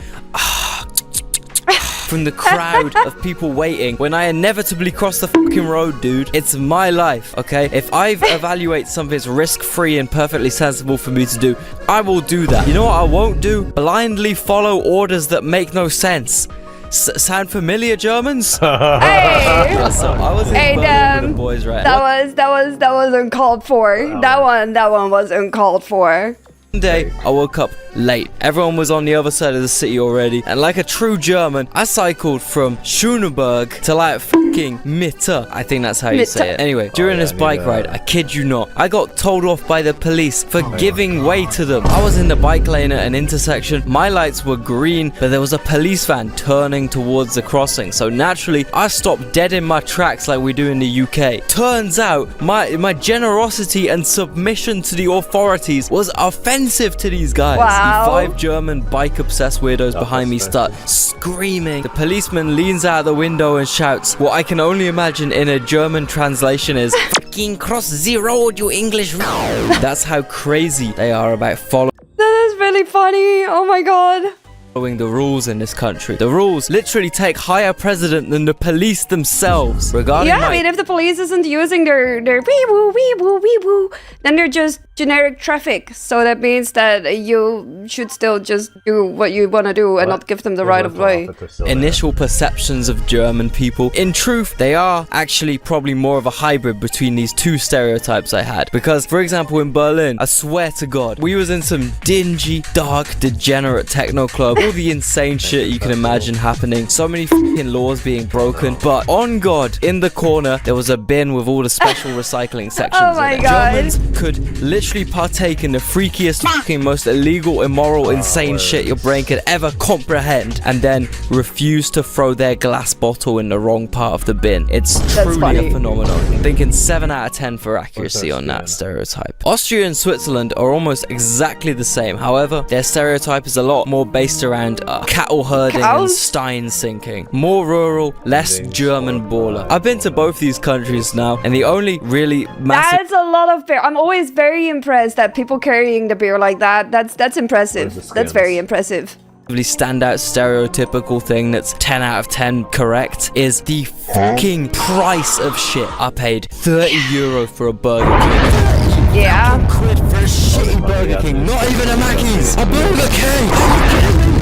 from the crowd of people waiting when I inevitably cross the fucking road, dude. It's my life, okay? If I evaluate something's risk-free and perfectly sensible for me to do, I will do that. You know what I won't do? Blindly follow orders that make no sense. Sound familiar, Germans? Hey! So I was in Berlin with the boys, right? That was uncalled for. That one was uncalled for. One day, I woke up late. Everyone was on the other side of the city already, and like a true German, I cycled from Schöneberg to like fucking Mitte. I think that's how you say it. Anyway, during this bike ride, I kid you not, I got told off by the police for giving way to them. I was in the bike lane at an intersection. My lights were green, but there was a police van turning towards the crossing. So naturally, I stopped dead in my tracks like we do in the UK. Turns out, my generosity and submission to the authorities was offensive to these guys. Wow. The 5 German bike-obsessed weirdos behind me start screaming. The policeman leans out the window and shouts, what I can only imagine in a German translation is, fucking cross the road, you English. That's how crazy they are about following. That is really funny. Oh my god. The rules in this country. The rules literally take higher precedent than the police themselves. Regarding I mean, if the police isn't using their wee woo, then they're just generic traffic. So that means that you should still just do what you want to do and not give them the right of way. Initial perceptions of German people. In truth, they are actually probably more of a hybrid between these two stereotypes I had. Because, for example, in Berlin, I swear to God, we was in some dingy, dark, degenerate techno club. All the insane shit you can imagine happening. So many fucking laws being broken. But on God, in the corner, there was a bin with all the special recycling sections. Oh my in it. God. Germans could literally partake in the freakiest, fucking most illegal, immoral, insane shit your brain could ever comprehend, and then refuse to throw their glass bottle in the wrong part of the bin. It's truly a phenomenon. I'm thinking 7 out of 10 for accuracy on that stereotype. Austria and Switzerland are almost exactly the same. However, their stereotype is a lot more based around cattle herding and stein sinking. More rural, less German baller. I've been to both these countries now, and the only really massive... That's a lot of beer. I'm always very impressed that people carrying the beer like that. That's impressive. That's very impressive. Standout stereotypical thing that's 10 out of 10 correct is the fucking price of shit. I paid €30 for a Burger King. Yeah. £1 for a shitty Burger King, not even a Mackey's, a Burger King.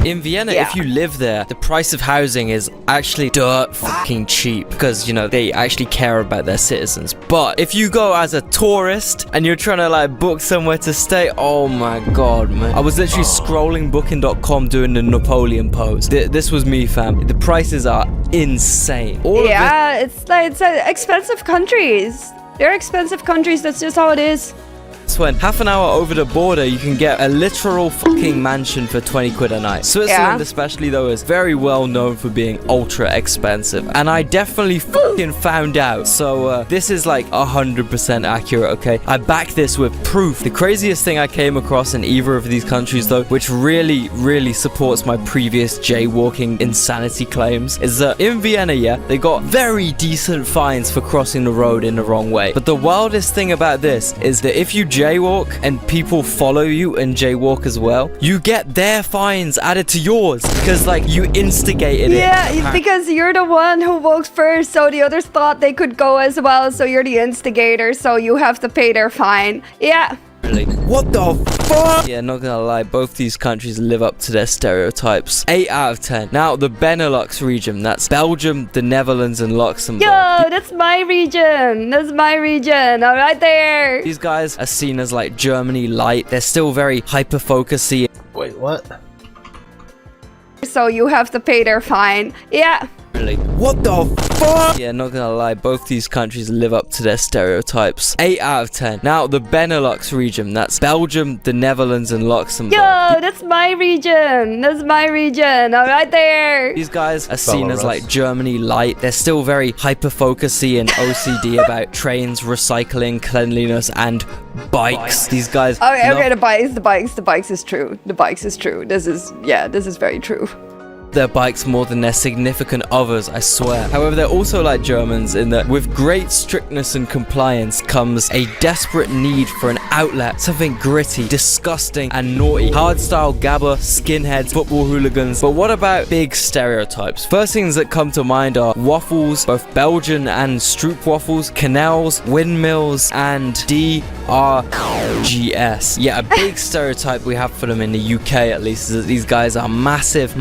In Vienna, if you live there, the price of housing is actually dirt fucking cheap because, you know, they actually care about their citizens. But if you go as a tourist and you're trying to like book somewhere to stay, oh my god, man. I was literally scrolling booking.com doing the Napoleon pose. This was me, fam. The prices are insane. It's expensive countries. They're expensive countries. That's just how it is. When half an hour over the border, you can get a literal fucking mansion for 20 quid a night. Switzerland, especially though, is very well known for being ultra expensive, and I definitely fucking found out. So this is like 100% accurate. Okay, I back this with proof. The craziest thing I came across in either of these countries, though, which really supports my previous jaywalking insanity claims, is that in Vienna, they got very decent fines for crossing the road in the wrong way. But the wildest thing about this is that if you jaywalk and people follow you and jaywalk as well, you get their fines added to yours because like you instigated it. Yeah, because you're the one who walks first, so the others thought they could go as well, so you're the instigator, so you have to pay their fine. Yeah. What the fuck? Yeah, not gonna lie, both these countries live up to their stereotypes. 8 out of 10. Now, the Benelux region, that's Belgium, the Netherlands, and Luxembourg. Yo, that's my region. That's my region. I'm right there. These guys are seen as like Germany light. They're still very hyper-focusy. Wait, what? So you have to pay their fine. Yeah. What the fuck? Yeah, not gonna lie, both these countries live up to their stereotypes. 8 out of 10. Now, the Benelux region, that's Belgium, the Netherlands, and Luxembourg. Yo, that's my region. That's my region. I'm right there. These guys are seen as like Germany light. They're still very hyper-focusy and OCD about trains, recycling, cleanliness, and bikes. These guys... Okay, the bikes is true. The bikes is true. This is very true. Their bikes more than their significant others, I swear. However, they're also like Germans in that with great strictness and compliance comes a desperate need for an outlet, something gritty, disgusting, and naughty. Hardstyle gabber, skinheads, football hooligans. But what about big stereotypes? First things that come to mind are waffles, both Belgian and Stroop waffles, canals, windmills, and DRGS. Yeah, a big stereotype we have for them in the UK at least is that these guys are massive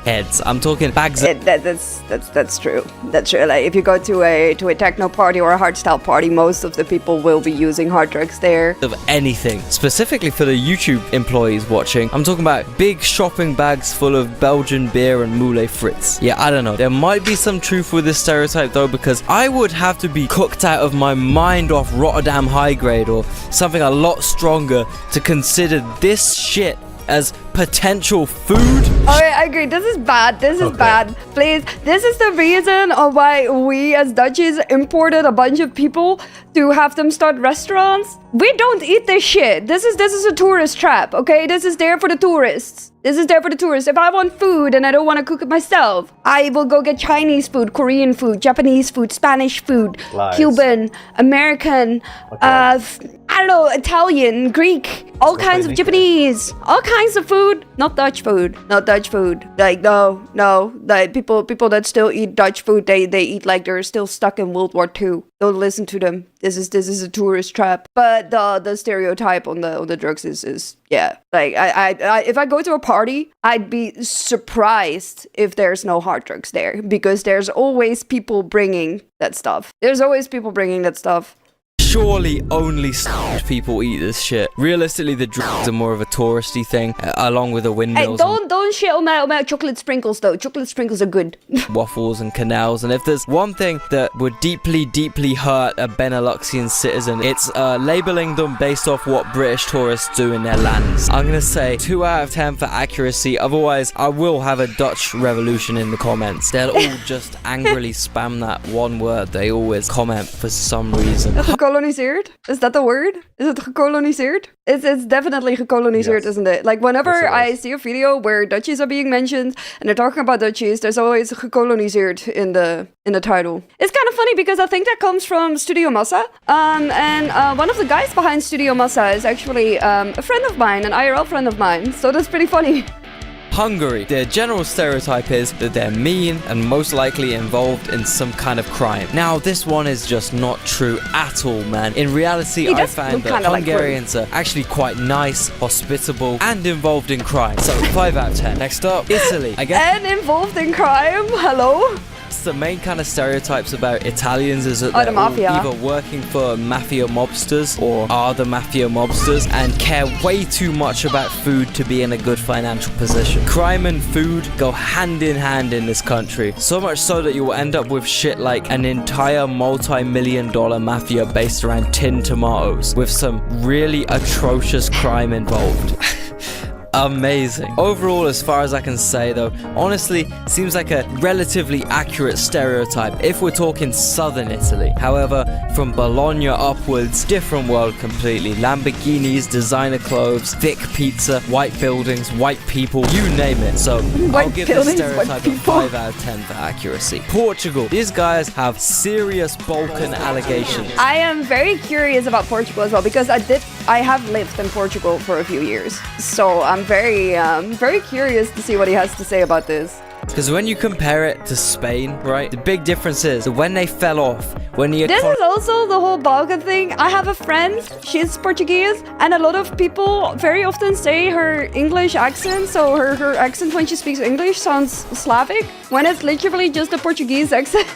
heads. I'm talking bags. That's true. That's true. Like if you go to a techno party or a hardstyle party, most of the people will be using hard drugs there. Of anything, specifically for the YouTube employees watching, I'm talking about big shopping bags full of Belgian beer and moule frites. Yeah, I don't know. There might be some truth with this stereotype though, because I would have to be cooked out of my mind off Rotterdam High Grade or something a lot stronger to consider this shit as potential food. Okay, I agree. This is bad. This is bad. Please. This is the reason of why we as Dutchies imported a bunch of people to have them start restaurants. We don't eat this shit. This is a tourist trap, okay? This is there for the tourists. This is there for the tourists. If I want food and I don't want to cook it myself, I will go get Chinese food, Korean food, Japanese food, Spanish food, Cuban, American, I don't know, Italian, Greek, all kinds of Japanese, all kinds of food. Not Dutch food. Not Dutch food. Like, no. Like, people that still eat Dutch food, they eat like they're still stuck in World War II. Don't listen to them. This is a tourist trap. But the stereotype on the drugs is yeah. Like I if I go to a party, I'd be surprised if there's no hard drugs there, because there's always people bringing that stuff. Surely only people eat this shit. Realistically, the drugs are more of a touristy thing, along with the windmills. Hey, don't shit on my chocolate sprinkles though. Chocolate sprinkles are good. Waffles and canals. And if there's one thing that would deeply, deeply hurt a Beneluxian citizen, it's labeling them based off what British tourists do in their lands. I'm gonna say 2 out of 10 for accuracy. Otherwise, I will have a Dutch revolution in the comments. They'll all just angrily spam that one word they always comment for some reason. Gekoloniseerd? Is that the word? Is it gekoloniseerd? It's definitely gekoloniseerd, isn't it? Like whenever I see a video where Dutchies are being mentioned and they're talking about Dutchies, there's always gekoloniseerd in the title. It's kind of funny because I think that comes from Studio Massa. And one of the guys behind Studio Massa is actually a friend of mine, an IRL friend of mine. So that's pretty funny. Hungary. Their general stereotype is that they're mean and most likely involved in some kind of crime. Now, this one is just not true at all, man. In reality, I found that Hungarians are actually quite nice, hospitable, and involved in crime. So, 5 out of 10. Next up, Italy. And involved in crime? Hello? The main kind of stereotypes about Italians is that they're all either working for mafia mobsters or are the mafia mobsters and care way too much about food to be in a good financial position. Crime and food go hand in hand in this country, so much so that you will end up with shit like an entire multi-million-dollar mafia based around tinned tomatoes with some really atrocious crime involved. Amazing. Overall, as far as I can say though, honestly, seems like a relatively accurate stereotype if we're talking southern Italy. However, from Bologna upwards, different world completely. Lamborghinis, designer clothes, thick pizza, white buildings, white people, you name it. So I'll give this stereotype a 5 out of 10 for accuracy. Portugal. These guys have serious Balkan allegations. I am very curious about Portugal as well, because I have lived in Portugal for a few years. So I'm very curious to see what he has to say about this. Because when you compare it to Spain, right, the big difference is that when they fell off, when the This is also the whole Balkan thing. I have a friend, she's Portuguese, and a lot of people very often say her English accent, so her accent when she speaks English sounds Slavic, when it's literally just a Portuguese accent.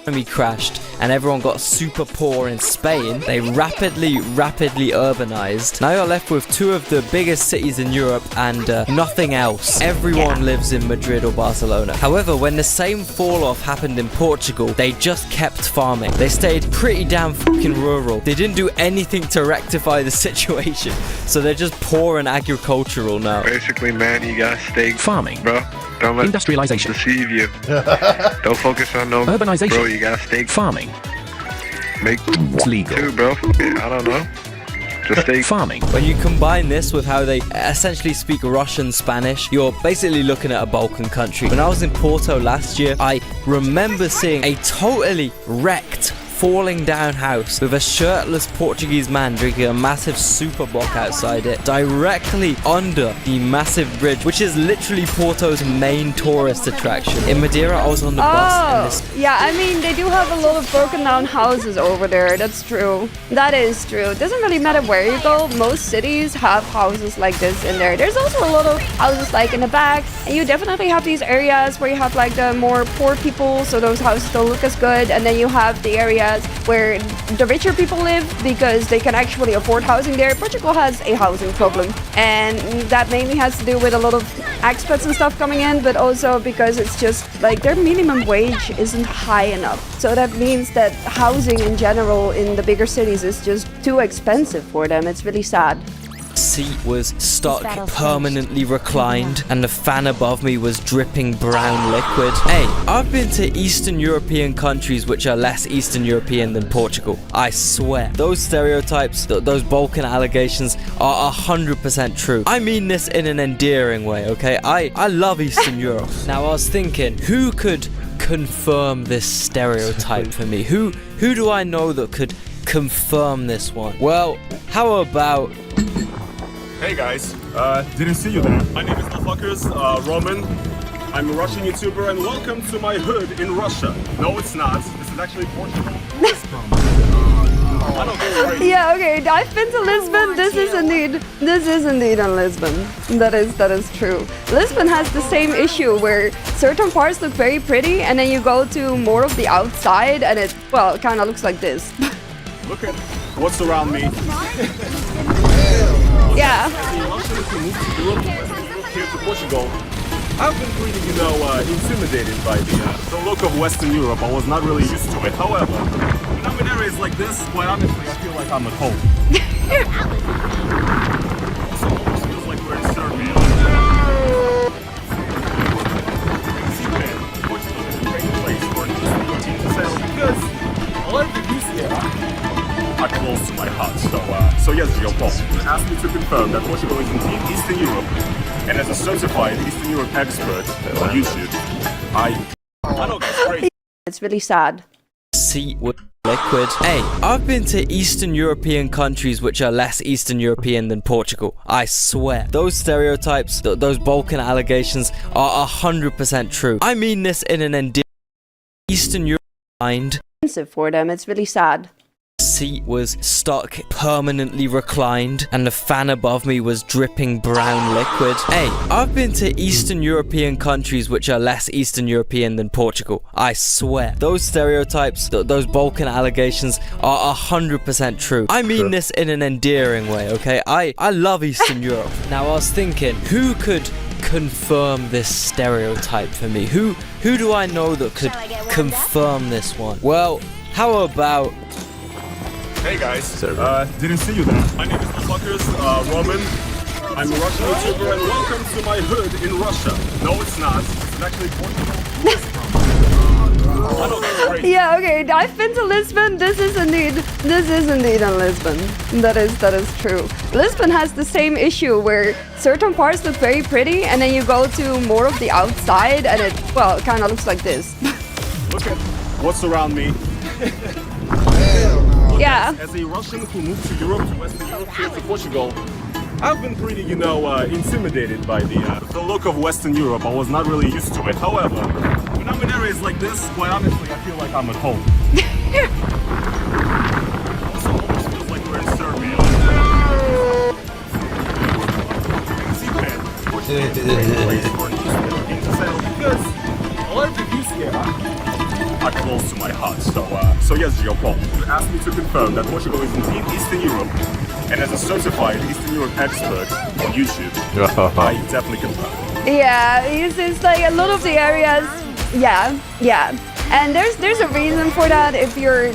economy crashed and everyone got super poor in Spain, they rapidly urbanized. Now you're left with two of the biggest cities in Europe and nothing else. Everyone lives in Madrid or Barcelona. However, when the same fall off happened in Portugal, they just kept farming. They stayed pretty damn fucking rural. They didn't do anything to rectify the situation. So they're just poor and agricultural now. Basically, man, you gotta stay farming, bro. Don't let industrialization deceive you. Don't focus on no urbanization, bro. You gotta stay farming. Make it's legal too, bro. I don't know. Just stay farming. When you combine this with how they essentially speak Russian Spanish, you're basically looking at a Balkan country. When I was in Porto last year, I remember seeing a totally wrecked falling down house with a shirtless Portuguese man drinking a massive super bock outside it, directly under the massive bridge, which is literally Porto's main tourist attraction. In Madeira, I was on the bus and this... Yeah, I mean, they do have a lot of broken down houses over there. That's true. That is true. It doesn't really matter where you go. Most cities have houses like this in there. There's also a lot of houses like in the back, and you definitely have these areas where you have like the more poor people, so those houses don't look as good, and then you have the areas where the richer people live because they can actually afford housing there. Portugal has a housing problem, and that mainly has to do with a lot of expats and stuff coming in, but also because it's just like their minimum wage isn't high enough. So that means that housing in general in the bigger cities is just too expensive for them. It's really sad. Seat was stuck permanently reclined and the fan above me was dripping brown liquid. Hey, I've been to Eastern European countries which are less Eastern European than Portugal. I swear. Those stereotypes, those Balkan allegations are 100% true. I mean this in an endearing way, okay? I love Eastern Europe. Now I was thinking, who could confirm this stereotype for me? Who do I know that could confirm this one? Well, how about... Hey guys, didn't see you there. My name is Fuckers, Roman. I'm a Russian YouTuber and welcome to my hood in Russia. No, it's not. This is actually Portugal. Yeah, okay, I've been to Lisbon. This is indeed in Lisbon. That is true. Lisbon has the same issue where certain parts look very pretty and then you go to more of the outside and it, well, kind of looks like this. Look at what's around me. Yeah. Here to Portugal, I've been pretty, intimidated by the look of Western Europe. I was not really used to it. However, when I'm in areas like this, quite honestly, I feel like I'm at home. Also, it almost feels like we're in Serbia. Portugal is a great place for an Eastern to sail because a lot of the views here are close to my heart. So yes, Jean-Paul asked me to confirm that Portugal is indeed Eastern Europe, and as a certified Eastern Europe expert on YouTube, I know that's great. It's really sad. Seat with liquid. Hey, I've been to Eastern European countries which are less Eastern European than Portugal. I swear. Those stereotypes, those Balkan allegations are 100% true. I mean this in an endearing Eastern Europe mind. For them, it's really sad. Seat was stuck permanently reclined and the fan above me was dripping brown liquid. Hey, I've been to Eastern European countries which are less Eastern European than Portugal. I swear. Those stereotypes, those Balkan allegations are 100% true. I mean this in an endearing way, okay? I love Eastern Europe. Now I was thinking, who could confirm this stereotype for me? Who do I know that could confirm this one? Well, how about... Hey guys, didn't see you there. My name is Fuckers, Roman. I'm a Russian YouTuber and welcome to my hood in Russia. No, it's not. This is actually Portugal. Yeah, okay, I've been to Lisbon. This is indeed in Lisbon. That is true. Lisbon has the same issue where certain parts look very pretty and then you go to more of the outside and it, well, kind of looks like this. Look at what's around me. Yeah. As a Russian who moved to Europe, to Western Europe, here to Portugal, I've been pretty, intimidated by the look of Western Europe. I was not really used to it. However, when I'm in areas like this, quite honestly, I feel like I'm at home. Also, it almost feels like we're in Serbia. Because a lot of the views here are close to my heart. So yes, Jean-Paul asked me to confirm that Portugal is indeed Eastern Europe, and as a certified Eastern Europe expert on YouTube, I definitely confirm. Yeah, it's like a lot of the areas. Yeah. And there's a reason for that. If you're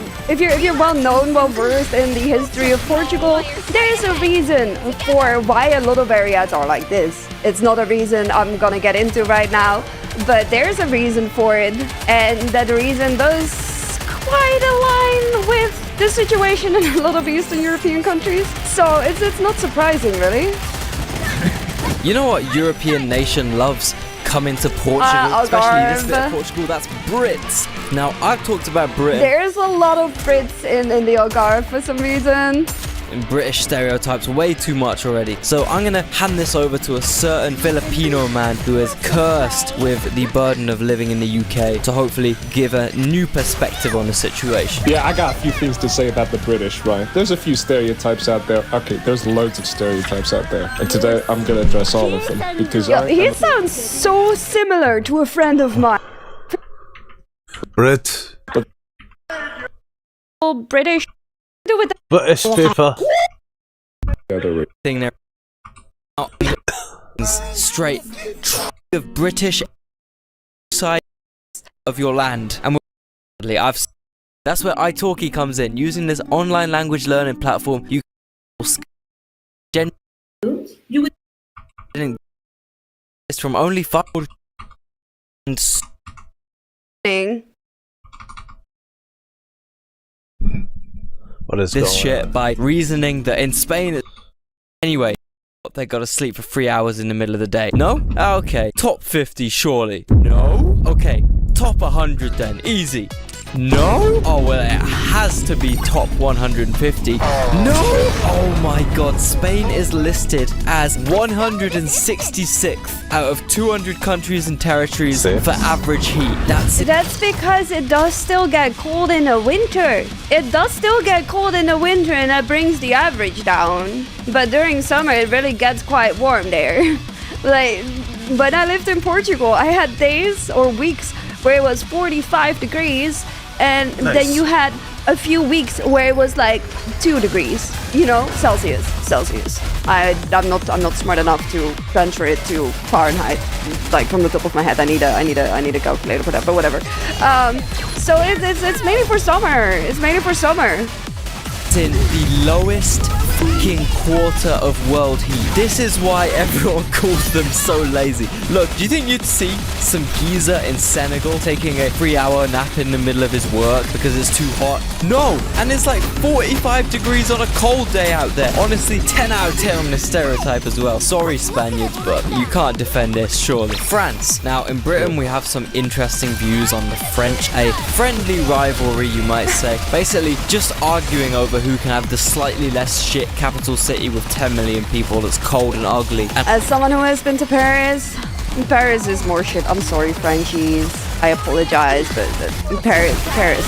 well known, well versed in the history of Portugal, there is a reason for why a lot of areas are like this. It's not a reason I'm gonna get into right now, but there's a reason for it, and that reason does quite align with the situation in a lot of Eastern European countries. So it's not surprising, really. You know what European nation loves? Coming to Portugal, especially this bit of Portugal, that's Brits. stuff. Now, I've talked about Britain. There's a lot of Brits in the Algarve for some reason. And British stereotypes way too much already. So I'm gonna hand this over to a certain Filipino man who is cursed with the burden of living in the UK to hopefully give a new perspective on the situation. Yeah, I got a few things to say about the British, right? There's a few stereotypes out there. Okay, there's loads of stereotypes out there. And today I'm gonna address all of them because he sounds so similar to a friend of mine. Brit. British. British people. Thing there. Straight of British side of your land. And that's where italki comes in. Using this online language learning platform, you can from only 5 What is this going shit on? by reasoning that in Spain anyway they gotta sleep for 3 hours in the middle of the day. No? Okay. Top 50 surely. No? Okay. Top 100 then. Easy. No? Oh well, it has to be top 150. No? Oh my god, Spain is listed as 166th out of 200 countries and territories for average heat. That's because it does still get cold in the winter. It does still get cold in the winter and that brings the average down. But during summer it really gets quite warm there. Like, when I lived in Portugal, I had days or weeks where it was 45 degrees and then you had a few weeks where it was like 2 degrees, you know, Celsius. I'm not smart enough to transfer it to Fahrenheit, like from the top of my head. I need a calculator for that, but whatever. So it's mainly for summer. It's mainly for summer. In the lowest fucking quarter of world heat. This is why everyone calls them so lazy. Look, do you think you'd see some geezer in Senegal taking a 3-hour nap in the middle of his work because it's too hot? No! And it's like 45 degrees on a cold day out there. Honestly, 10 out of 10 on this stereotype as well. Sorry, Spaniards, but you can't defend this, surely. France. Now, in Britain, we have some interesting views on the French. A friendly rivalry, you might say. Basically, just arguing over who can have the slightly less shit capital city with 10 million people that's cold and ugly. As someone who has been to Paris, Paris is more shit. I'm sorry, Frenchies. I apologize, but Paris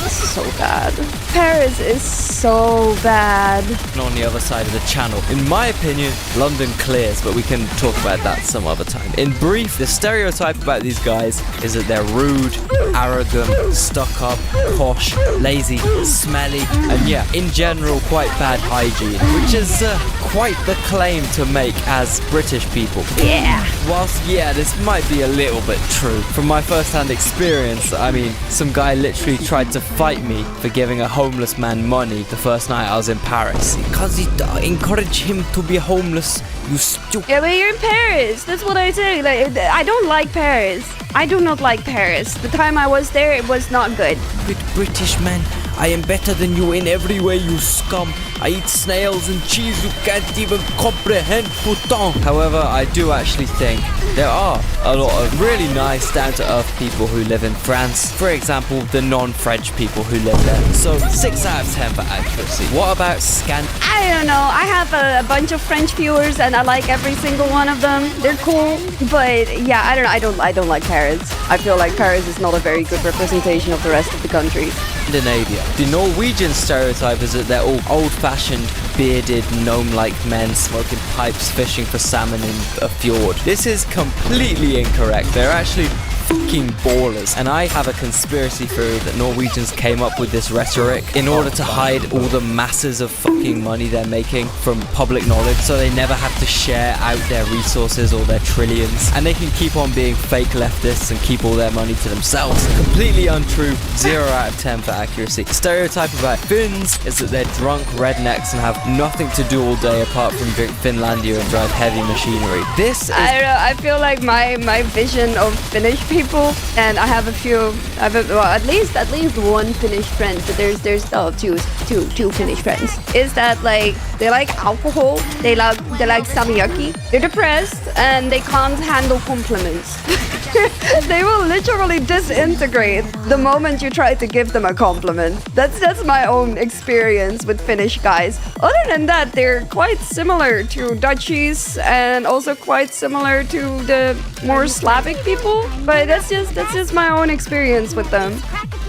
is so bad. Paris is so bad. And on the other side of the channel, in my opinion, London clears, but we can talk about that some other time. In brief, the stereotype about these guys is that they're rude, arrogant, stuck up, posh, lazy, smelly, and yeah, in general, quite bad hygiene, which is quite the claim to make as British people. Yeah. Whilst, yeah, this might be a little bit true, from my first-hand experience, I mean, some guy literally tried to fight me for giving a homeless man money the first night I was in Paris. Because he encouraged him to be homeless, you stupid. Yeah, but you're in Paris. That's what I say. Like, I don't like Paris. I do not like Paris. The time I was there, it was not good. British man, I am better than you in every way, you scum. I eat snails and cheese you can't even comprehend, putain. However, I do actually think there are a lot of really nice, down-to-earth people who live in France. For example, the non-French people who live there. So, 6 out of 10 for accuracy. What about I don't know. I have a bunch of French viewers and I like every single one of them. They're cool. But yeah, I don't know. I don't like Paris. I feel like Paris is not a very good representation of the rest of the country. Scandinavia. The Norwegian stereotype is that they're all old-fashioned, bearded, gnome-like men smoking pipes, fishing for salmon in a fjord. This is completely incorrect. They're actually fucking ballers. And I have a conspiracy theory that Norwegians came up with this rhetoric in order to hide all the masses of fucking money they're making from public knowledge, so they never have to share out their resources or their trillions, and they can keep on being fake leftists and keep all their money to themselves. Completely untrue. 0 out of 10 for accuracy. Stereotype about Finns is that they're drunk rednecks and have nothing to do all day apart from drink Finlandia and drive heavy machinery. This is... I don't know. I feel like my vision of Finnish people, and I have at least one Finnish friend, but there's two Finnish friends, is that like they like alcohol, they like samiyaki, they're depressed, and they can't handle compliments. They will literally disintegrate the moment you try to give them a compliment. That's my own experience with Finnish guys. Other than that, they're quite similar to Dutchies and also quite similar to the more Slavic people. But that's just my own experience with them.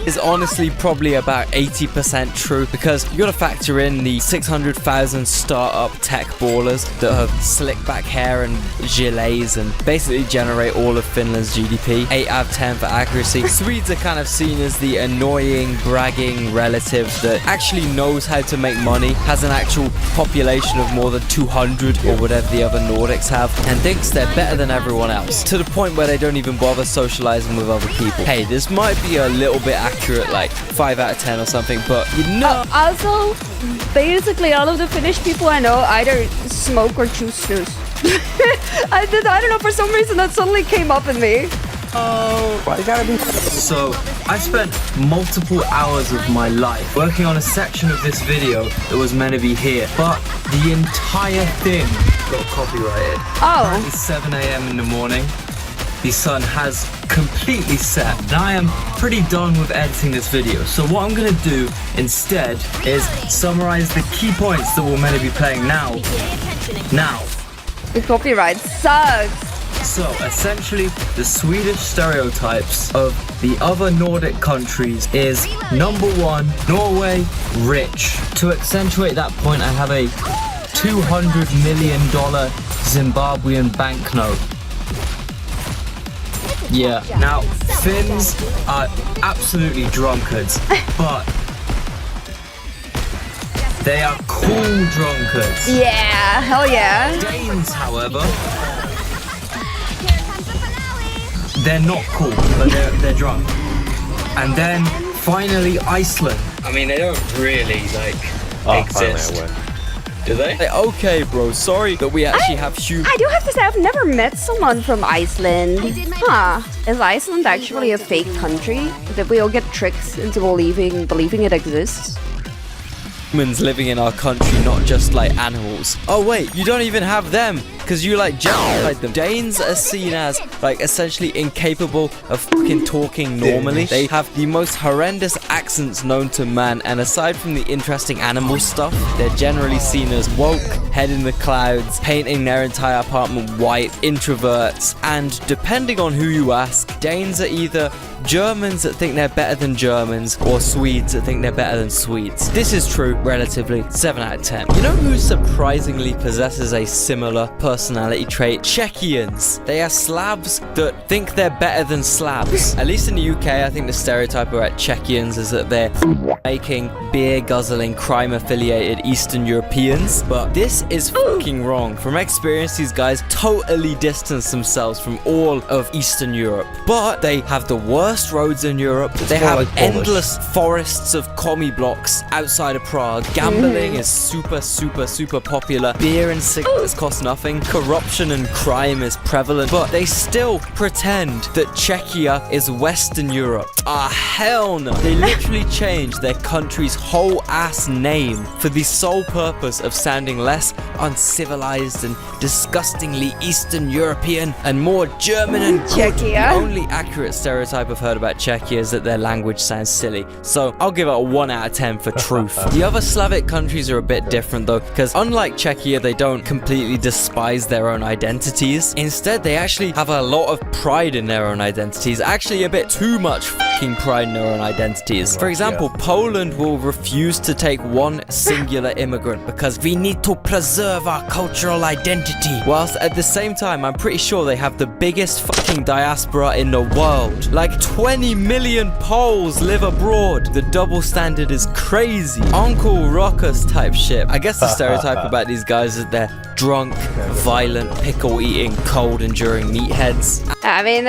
Is honestly probably about 80% true, because you gotta factor in the 600,000 startup tech ballers that have slick back hair and gilets and basically generate all of Finland's GDP. 8 out of 10 for accuracy. Swedes are kind of seen as the annoying, bragging relative that actually knows how to make money, has an actual population of more than 200 or whatever the other Nordics have, and thinks they're better than everyone else, to the point where they don't even bother socializing with other people. Hey, this might be a little bit accurate, like 5 out of 10 or something, but you know. Also, basically all of the Finnish people I know either smoke or chew snus. I don't know, for some reason that suddenly came up in me. Oh, why you gotta be... So, I spent multiple hours of my life working on a section of this video that was meant to be here, but the entire thing got copyrighted. Oh. It's 7 a.m. in the morning. The sun has completely set, and I am pretty done with editing this video. So what I'm gonna do instead is summarize the key points that we're meant to be playing now. The copyright sucks. So essentially, the Swedish stereotypes of the other Nordic countries is number 1, Norway, rich. To accentuate that point, I have a $200 million Zimbabwean banknote. Yeah, now Finns are absolutely drunkards, but they are cool drunkards. Yeah, hell yeah. Danes, however, they're not cool, but they're drunk. And then finally Iceland. I mean, they don't really exist. Do they? Hey, okay, bro, sorry that we actually have huge... I do have to say, I've never met someone from Iceland. Huh. Is Iceland actually a fake country? Did we all get tricked into believing it exists? Humans living in our country, not just like animals. Oh wait, you don't even have them, because you like genocide them. Danes are seen as like essentially incapable of fucking talking normally. They have the most horrendous accents known to man, and aside from the interesting animal stuff, they're generally seen as woke, head in the clouds, painting their entire apartment white, introverts, and depending on who you ask, Danes are either Germans that think they're better than Germans, or Swedes that think they're better than Swedes. This is true, relatively, 7 out of 10. You know who surprisingly possesses a similar personality trait? Czechians. They are Slavs that think they're better than Slavs. At least in the UK, I think the stereotype about Czechians is that they're making, beer-guzzling, crime-affiliated Eastern Europeans, but this is fucking wrong. From experience, these guys totally distance themselves from all of Eastern Europe, but they have the worst roads in Europe. They have endless forests of commie blocks outside of Prague. Gambling is super popular. Beer and cigarettes cost nothing. Corruption and crime is prevalent, but they still pretend that Czechia is Western Europe. Ah, hell no. They literally changed their country's whole ass name for the sole purpose of sounding less uncivilized and disgustingly Eastern European and more German and good. The only accurate stereotype I've heard about Czechia is that their language sounds silly, so I'll give it a 1 out of 10 for truth. The other Slavic countries are a bit different though, because unlike Czechia, they don't completely despise their own identities. Instead, they actually have a lot of pride in their own identities, actually a bit too much fucking pride in their own identities. For example, Poland will refuse to take one singular immigrant because we need to preserve our cultural identity, whilst at the same time, I'm pretty sure they have the biggest fucking diaspora in the world. Like 20 million Poles live abroad. The double standard is crazy. Uncle Ruckus type shit. I guess the stereotype about these guys is that they're drunk, violent, pickle-eating, cold-enduring meatheads. I mean,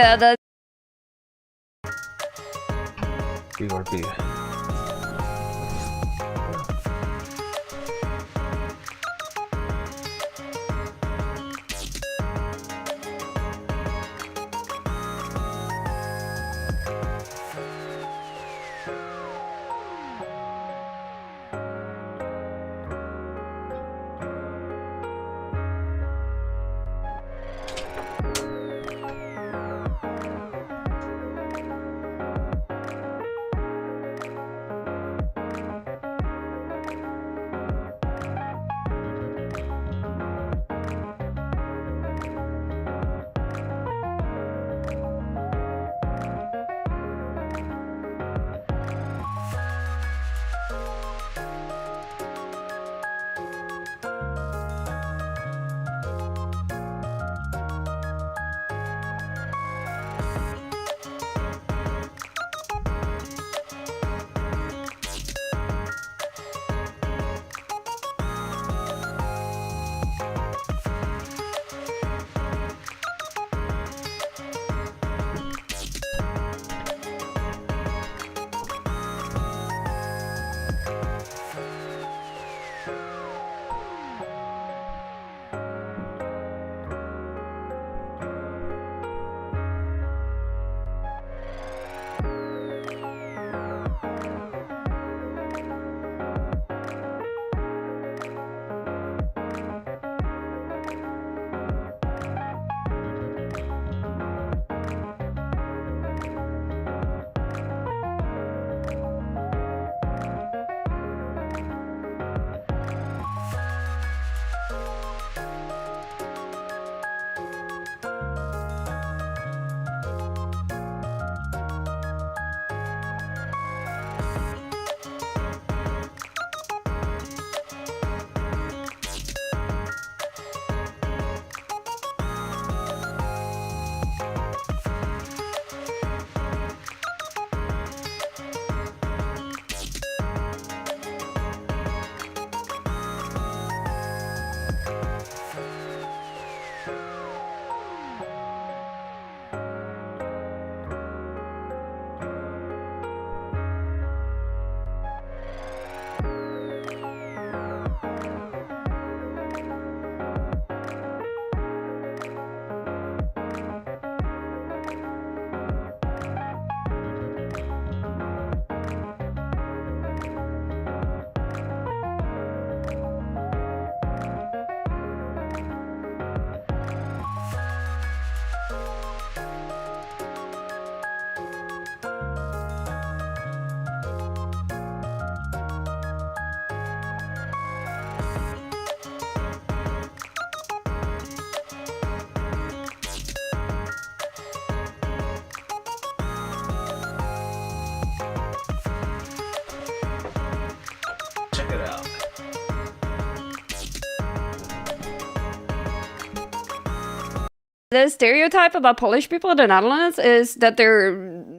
The stereotype about Polish people in the Netherlands is that they're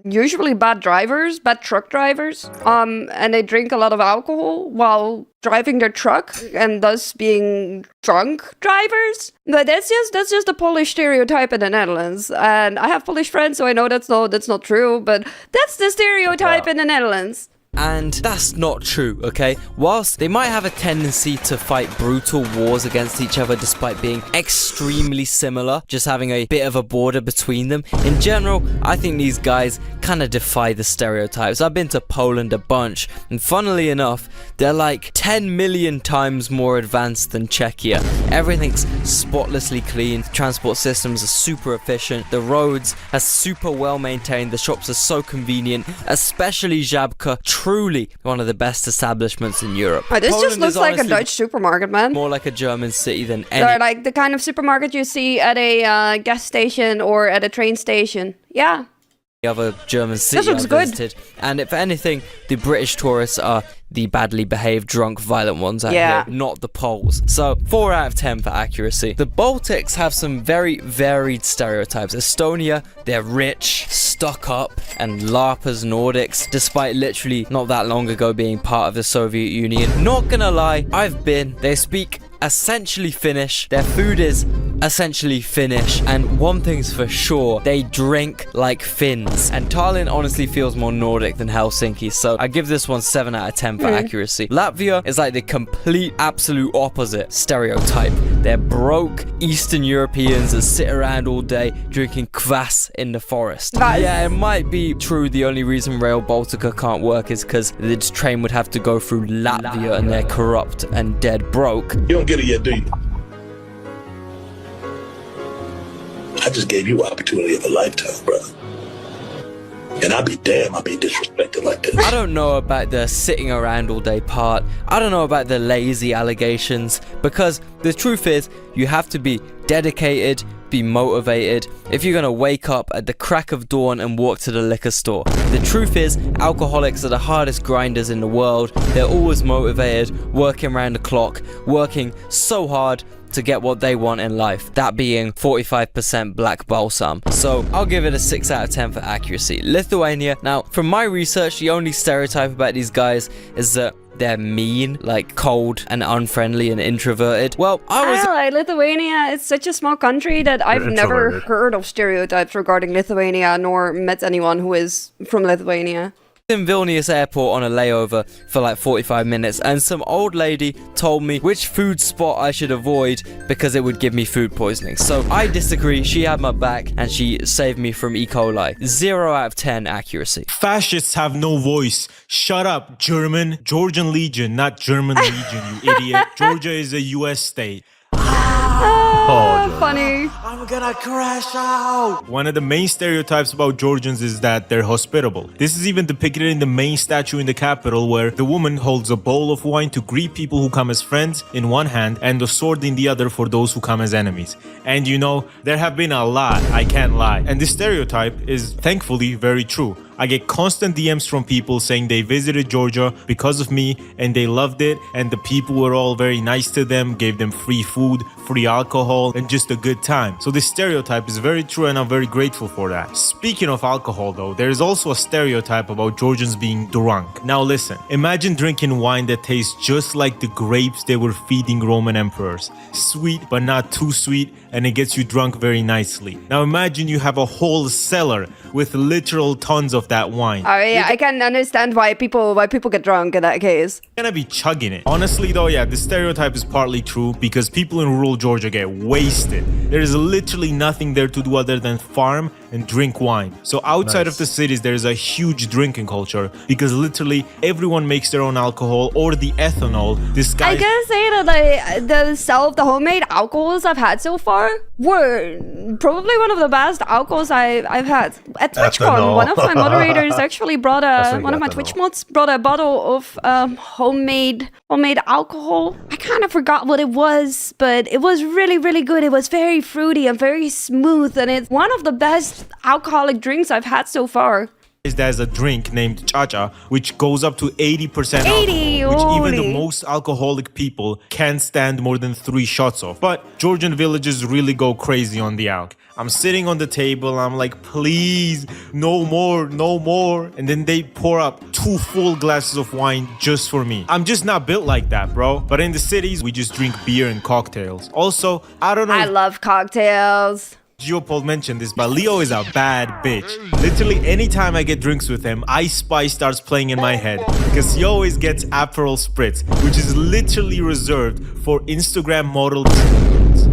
usually bad drivers, bad truck drivers, and they drink a lot of alcohol while driving their truck, and thus being drunk drivers. But that's just a Polish stereotype in the Netherlands. And I have Polish friends, so I know that's not true. But that's the stereotype in the Netherlands. And that's not true, okay? Whilst they might have a tendency to fight brutal wars against each other despite being extremely similar, just having a bit of a border between them, in general, I think these guys kind of defy the stereotypes. I've been to Poland a bunch, and funnily enough, they're like 10 million times more advanced than Czechia. Everything's spotlessly clean, transport systems are super efficient, the roads are super well maintained, the shops are so convenient, especially Żabka, truly one of the best establishments in Europe. Oh, this just looks like a Dutch supermarket, man. More like a German city than any. They're like the kind of supermarket you see at a gas station or at a train station. Yeah. Other German city I've visited. And if anything, the British tourists are the badly behaved, drunk, violent ones out here, not the Poles. So 4 out of 10 for accuracy. The Baltics have some very varied stereotypes. Estonia, they're rich, stuck up, and larpers Nordics, despite literally not that long ago being part of the Soviet Union. Not gonna lie, I've been. They speak essentially Finnish, their food is essentially Finnish, and one thing's for sure, they drink like Finns. And Tallinn honestly feels more Nordic than Helsinki, so I give this one 7 out of 10 for accuracy. Latvia is like the complete absolute opposite stereotype. They're broke Eastern Europeans that sit around all day drinking kvass in the forest. Yeah, it might be true the only reason Rail Baltica can't work is because the train would have to go through Latvia and they're corrupt and dead broke. You don't get it yet, do you? I just gave you an opportunity of a lifetime, brother. And I'd be damned I'd be disrespected like this. I don't know about the sitting around all day part. I don't know about the lazy allegations, because the truth is, you have to be dedicated, be motivated if you're gonna wake up at the crack of dawn and walk to the liquor store. The truth is, alcoholics are the hardest grinders in the world. They're always motivated, working around the clock, working so hard to get what they want in life, that being 45% black balsam. So I'll give it a 6 out of 10 for accuracy. Lithuania, now from my research, the only stereotype about these guys is that they're mean, like cold and unfriendly and introverted. Well, like Lithuania is such a small country that I've never heard of stereotypes regarding Lithuania, nor met anyone who is from Lithuania. In Vilnius airport on a layover for like 45 minutes, and some old lady told me which food spot I should avoid because it would give me food poisoning. So I disagree. She had my back and she saved me from E. coli. 0 out of 10 accuracy. Fascists have no voice. Shut up, German. Georgian Legion, not German Legion, you idiot. Georgia is a US state. Oh, funny. I'm gonna crash out. One of the main stereotypes about Georgians is that they're hospitable. This is even depicted in the main statue in the capital, where the woman holds a bowl of wine to greet people who come as friends in one hand and a sword in the other for those who come as enemies. And you know, there have been a lot, I can't lie. And this stereotype is thankfully very true. I get constant DMs from people saying they visited Georgia because of me and they loved it, and the people were all very nice to them, gave them free food, free alcohol, and just a good time. So this stereotype is very true and I'm very grateful for that. Speaking of alcohol though, there is also a stereotype about Georgians being drunk. Now listen, imagine drinking wine that tastes just like the grapes they were feeding Roman emperors. Sweet but not too sweet, and it gets you drunk very nicely. Now imagine you have a whole cellar with literal tons of that wine. Oh yeah, I can understand why people get drunk in that case. You're gonna be chugging it. Honestly though, yeah, the stereotype is partly true because people in rural Georgia get wasted. There is literally nothing there to do other than farm and drink wine. So outside of the cities, there is a huge drinking culture because literally everyone makes their own alcohol or the ethanol. This guy. I gotta say that the homemade alcohols I've had so far were probably one of the best alcohols I've had. At TwitchCon, one of my moderators actually brought one of my Twitch mods brought a bottle of homemade alcohol. I kind of forgot what it was, but it was really, really good. It was very fruity and very smooth, and it's one of the best alcoholic drinks I've had so far. There's a drink named chacha, which goes up to 80% alcohol, which even the most alcoholic people can't stand more than 3 shots of. But Georgian villages really go crazy on the alc. I'm sitting on the table, I'm like, please, no more, no more. And then they pour up 2 full glasses of wine just for me. I'm just not built like that, bro. But in the cities, we just drink beer and cocktails. Also, I don't know. I love cocktails. Geopol mentioned this, but Leo is a bad bitch. Literally, anytime I get drinks with him, Ice Spice starts playing in my head because he always gets Aperol Spritz, which is literally reserved for Instagram model.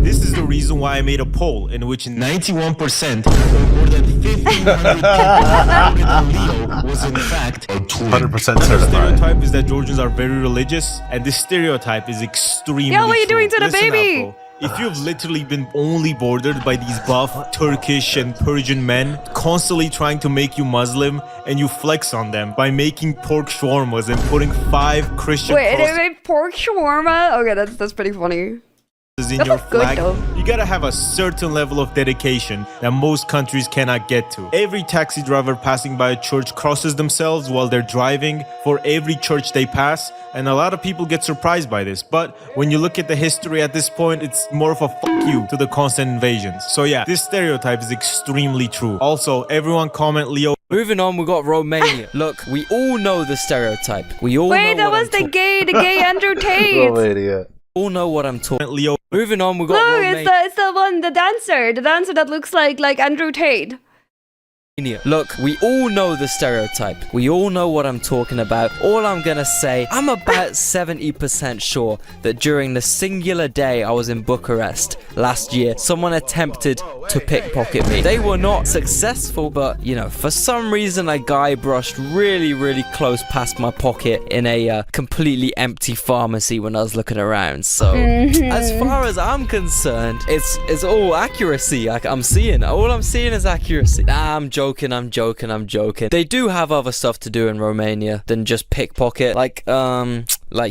This is the reason why I made a poll in which 91% or more than 1,500 people that Leo was in fact 100% The certified. stereotype is that Georgians are very religious, and this stereotype is extremely Yo, what are you true. doing to the Listen baby? up, bro. If you've literally been only bordered by these buff Turkish and Persian men constantly trying to make you Muslim, and you flex on them by making pork shawarmas and putting 5 Christian Wait, crosses they made pork shawarma? Okay, that's pretty funny. in That your looks good, flag, though. you gotta have a certain level of dedication that most countries cannot get to. Every taxi driver passing by a church crosses themselves while they're driving for every church they pass, and a lot of people get surprised by this. But when you look at the history at this point, it's more of a fuck you to the constant invasions. So yeah, this stereotype is extremely true. Also, everyone comment Leo. Moving on, we got Romania. Look, we all know the stereotype. We all Wait, know that what was I'm the gay Andrew Tate. Romania. all know what I'm talking. Leo. Moving on, we got Look, Romania. it's the one, the dancer that looks like Andrew Tate. Look, we all know the stereotype. We all know what I'm talking about. All I'm gonna say, I'm about 70% sure that during the singular day I was in Bucharest last year, someone attempted to pickpocket me. They were not successful, but, you know, for some reason a guy brushed really, really close past my pocket in a completely empty pharmacy when I was looking around. So, as far as I'm concerned, it's all accuracy. I'm seeing, all I'm seeing is accuracy. Nah, I'm joking. They do have other stuff to do in Romania than just pickpocket, like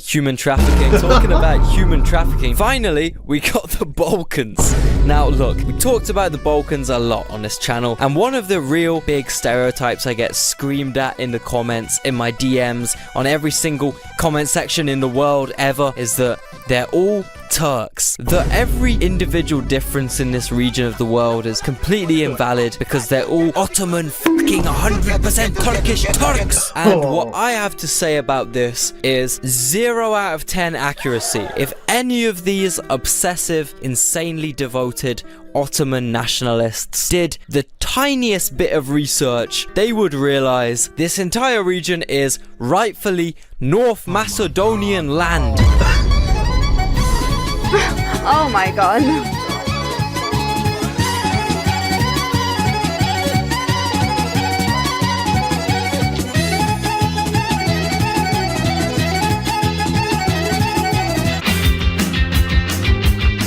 human trafficking. Talking about human trafficking, finally, we got the Balkans. Now, look, we talked about the Balkans a lot on this channel, and one of the real big stereotypes I get screamed at in the comments, in my DMs, on every single comment section in the world ever, is that they're all Turks. That every individual difference in this region of the world is completely invalid because they're all Ottoman fucking 100% Turkish Turks. And what I have to say about this is 0 out of 10 accuracy. If any of these obsessive, insanely devoted Ottoman nationalists did the tiniest bit of research, they would realize this entire region is rightfully North Macedonian land. Oh my god.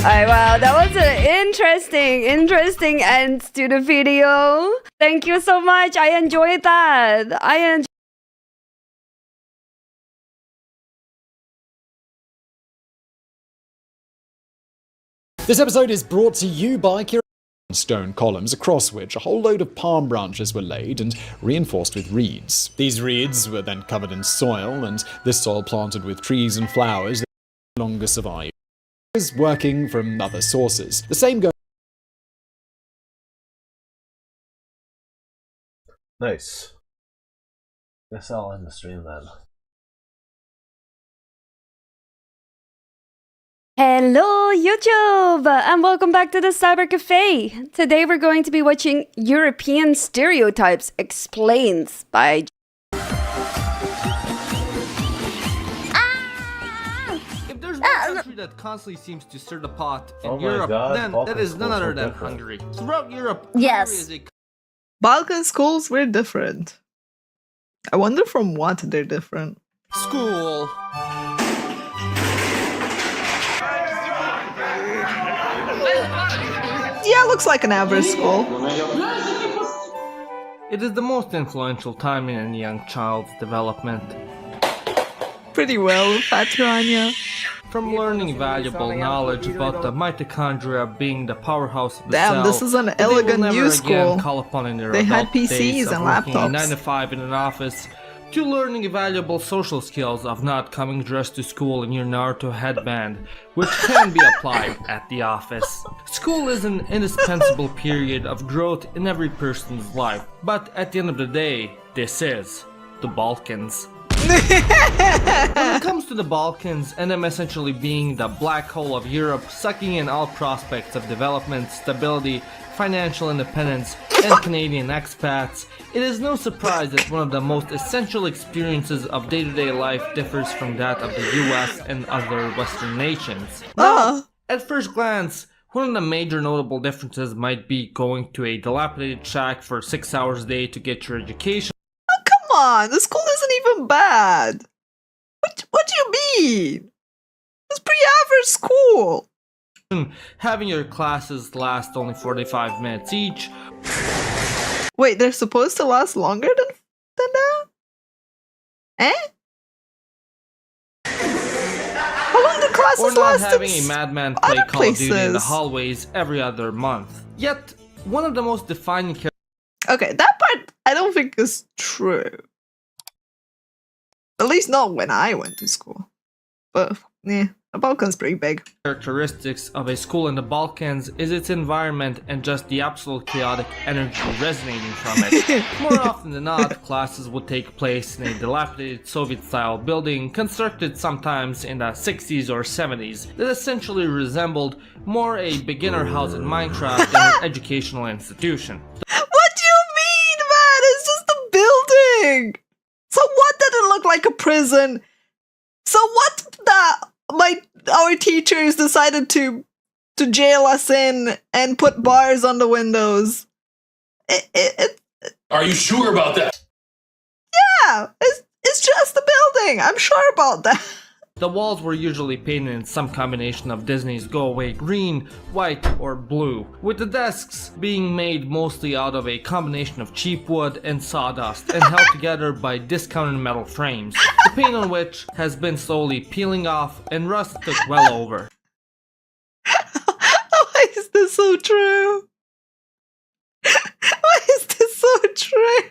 Alright, wow, that was an interesting end to the video. Thank you so much. I enjoyed that. This episode is brought to you by stone columns across which a whole load of palm branches were laid and reinforced with reeds. These reeds were then covered in soil, and this soil planted with trees and flowers that no longer survive. Is working from other sources. The same goes. Nice. Guess I'll end the stream then. Hello YouTube and welcome back to the Cyber Cafe. Today we're going to be watching European Stereotypes Explained by If there's one country that constantly seems to stir the pot in Europe, then that is none other than Hungary. Throughout Europe, Yes. Hungary is a Balkan schools were different. I wonder from what they're different. school. Yeah, looks like an average school. It is the most influential time in a young child's development. Pretty well, Patrania. From learning valuable knowledge about the mitochondria being the powerhouse of the Damn, cell, this is an they will elegant never new again school. call upon in their They had adult days PCs of and working a laptops. 9 to 5 in an office to learning valuable social skills of not coming dressed to school in your Naruto headband, which can be applied at the office. School is an indispensable period of growth in every person's life, but at the end of the day, this is the Balkans. When it comes to the Balkans, and them essentially being the black hole of Europe, sucking in all prospects of development, stability, financial independence, and Canadian expats, it is no surprise that one of the most essential experiences of day-to-day life differs from that of the US and other Western nations. Now, at first glance, one of the major notable differences might be going to a dilapidated shack for 6 hours a day to get your education. Come on, the school isn't even bad. What do you mean? It's pretty average school. Having your classes last only 45 minutes each. Wait, they're supposed to last longer than that? Eh? How long do classes or not last having a madman play other Call of Duty in the places? hallways every other month. Yet, one of the most defining Okay, that part I don't think is true. At least not when I went to school. But, yeah, the Balkans pretty big. characteristics of a school in the Balkans is its environment and just the absolute chaotic energy resonating from it. More often than not, classes would take place in a dilapidated Soviet-style building constructed sometimes in the 60s or 70s that essentially resembled more a beginner house in Minecraft than an educational institution. What do you mean, man? It's just a building! So what did it look like a prison? So what our teachers decided to jail us in and put bars on the windows? Are you sure about that? Yeah, it's just a building. I'm sure about that. The walls were usually painted in some combination of Disney's go-away green, white, or blue, with the desks being made mostly out of a combination of cheap wood and sawdust and held together by discounted metal frames, the paint on which has been slowly peeling off and rust took well over. Why is this so true? Why is this so true?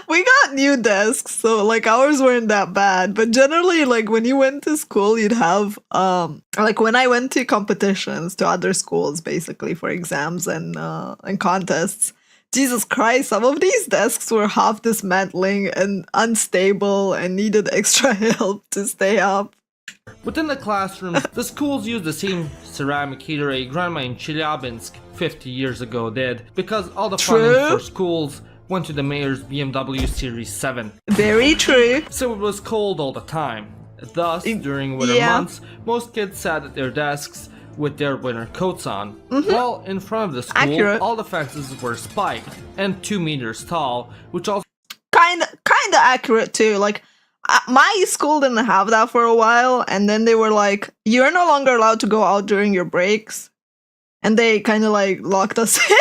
We got new desks, so like ours weren't that bad. But generally, like when you went to school, you'd have like when I went to competitions to other schools, basically for exams and contests. Jesus Christ, some of these desks were half dismantling and unstable and needed extra help to stay up. Within the classrooms, the schools used the same ceramic heater a grandma in Chelyabinsk 50 years ago did, because all the funding for schools went to the mayor's BMW Series 7. Very true. So it was cold all the time. Thus, during winter months, most kids sat at their desks with their winter coats on. While in front of the school, all the fences were spiked and 2 meters tall, which also kinda accurate too. Like my school didn't have that for a while, and then they were like, "You're no longer allowed to go out during your breaks," and they kind of like locked us in.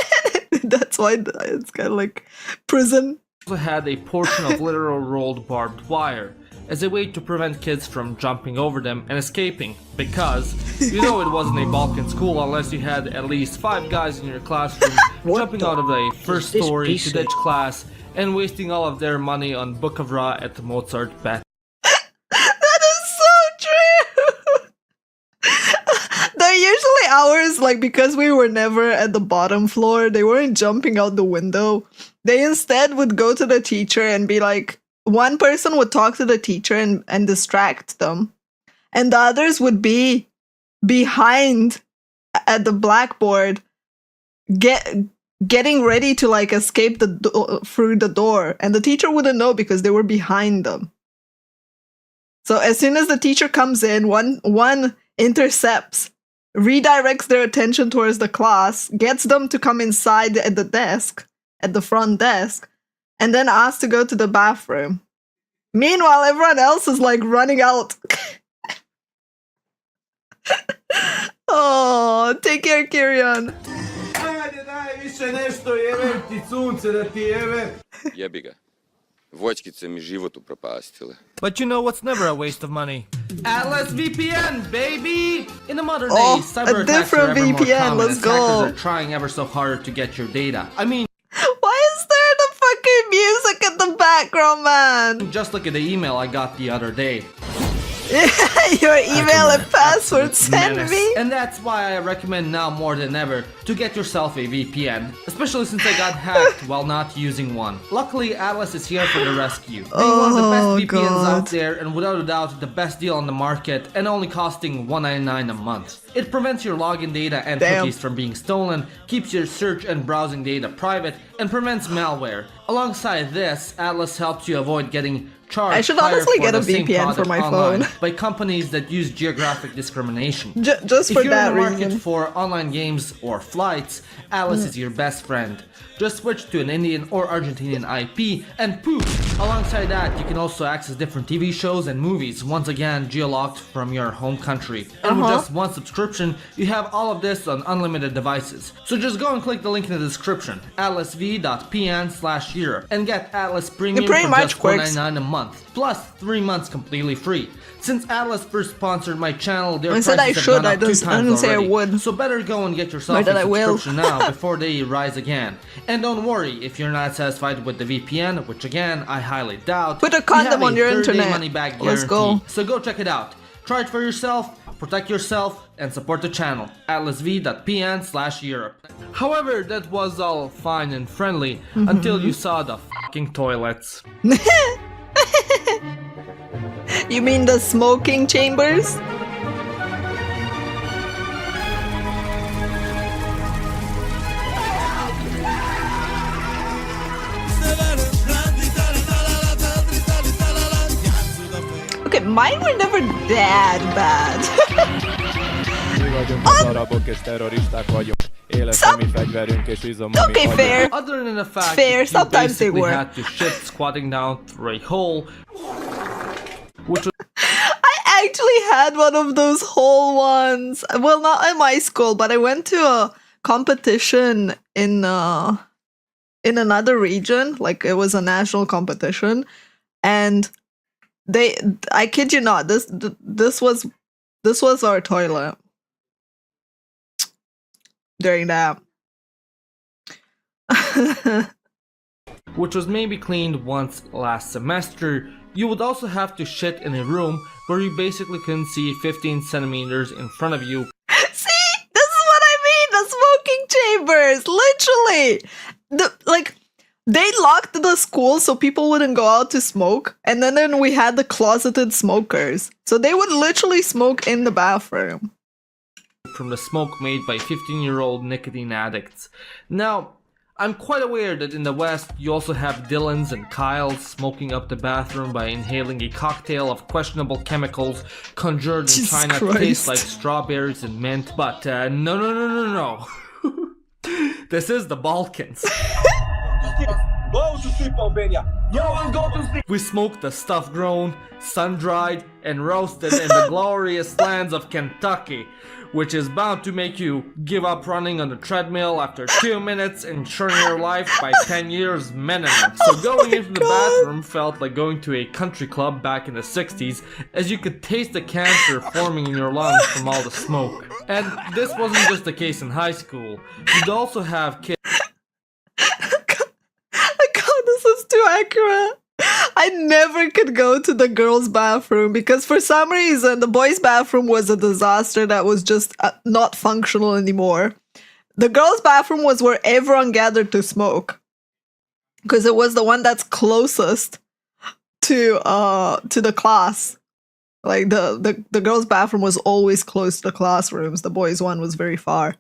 That's why it's kind of like prison. Also had a portion of literal rolled barbed wire as a way to prevent kids from jumping over them and escaping, because you know it wasn't a Balkan school unless you had at least 5 guys in your classroom jumping out of the first story to ditch class and wasting all of their money on Book of Ra at the Mozart bet. That is so true! They're usually ours, like, because we were never at the bottom floor, they weren't jumping out the window. They instead would go to the teacher and be like, one person would talk to the teacher and distract them, and the others would be behind at the blackboard getting ready to like escape through the door, and the teacher wouldn't know because they were behind them. So as soon as the teacher comes in, one intercepts, redirects their attention towards the class, gets them to come inside at the desk, at the front desk, and then asks to go to the bathroom. Meanwhile, everyone else is like running out. Oh, take care, Kirian. Jebi ga. Voćkice mi život upropastile. But you know what's never a waste of money? Atlas VPN, baby! In the modern day, cyber attacks are ever more VPN, common let's as hackers go. are trying ever so hard to get your data. I mean, why is there the fucking Necroman! Just look at the email I got the other day. Your email and password send Menace. me. And that's why I recommend now more than ever to get yourself a VPN, especially since I got hacked while not using one. Luckily, Atlas is here for the rescue. Being one of the best VPNs out there, and without a doubt the best deal on the market, and only costing $1.99 a month. It prevents your login data and cookies from being stolen, keeps your search and browsing data private, and prevents malware. Alongside this, Atlas helps you avoid getting charged I should honestly higher get a the same VPN for product my online phone. by companies that use geographic discrimination. Just for if you're that in the market reason. for online games or flights, Atlas is your best friend. Just switch to an Indian or Argentinian IP and poof! Alongside that, you can also access different TV shows and movies, once again geolocked from your home country. And with just one subscription, you have all of this on unlimited devices. So just go and click the link in the description, atlasv.pn/Europe, and get Atlas Premium It pretty for much just works. $4.99 a month, plus 3 months completely free. Since Atlas first sponsored my channel, their I said prices I have should, gone I up 2 didn't- I times didn't say I already. would. So better go and get yourself Nor a that I will. subscription now before they rise again. And don't worry, if you're not satisfied with the VPN, which again I highly doubt, Put a we condom have on your 30-day internet. money back Let's guarantee. go. So go check it out. Try it for yourself, protect yourself, and support the channel. atlasv.pn/Europe. However, that was all fine and friendly until you saw the fucking toilets. You mean the smoking chambers? Okay, mine were never that bad. Okay, fair. Other than the fact Fair, that you sometimes they basically were. had to shit squatting down through a hole, which was I actually had one of those whole ones. Well, not in my school, but I went to a competition in another region. Like it was a national competition, and I kid you not, this was our toilet during that. which was maybe cleaned once last semester. You would also have to shit in a room where you basically couldn't see 15 centimeters in front of you. See, this is what I mean. The smoking chambers, literally. They locked the school so people wouldn't go out to smoke, and then we had the closeted smokers, so they would literally smoke in the bathroom. From the smoke made by 15-year-old nicotine addicts. Now, I'm quite aware that in the West, you also have Dylans and Kyles smoking up the bathroom by inhaling a cocktail of questionable chemicals conjured in Jesus China to Christ. taste like strawberries and mint. But no. This is the Balkans. Go to sleep, Albania. Yo, go to sleep. We smoked the stuff grown, sun-dried, and roasted in the glorious lands of Kentucky, which is bound to make you give up running on the treadmill after 2 minutes and shorten your life by 10 years minimum. So going into the bathroom felt like going to a country club back in the 60s, as you could taste the cancer forming in your lungs from all the smoke. And this wasn't just the case in high school. You'd also have kids. God, this is too accurate. I never could go to the girls' bathroom because for some reason the boys' bathroom was a disaster that was just not functional anymore. The girls' bathroom was where everyone gathered to smoke because it was the one that's closest to the class. Like the girls' bathroom was always close to the classrooms. The boys' one was very far.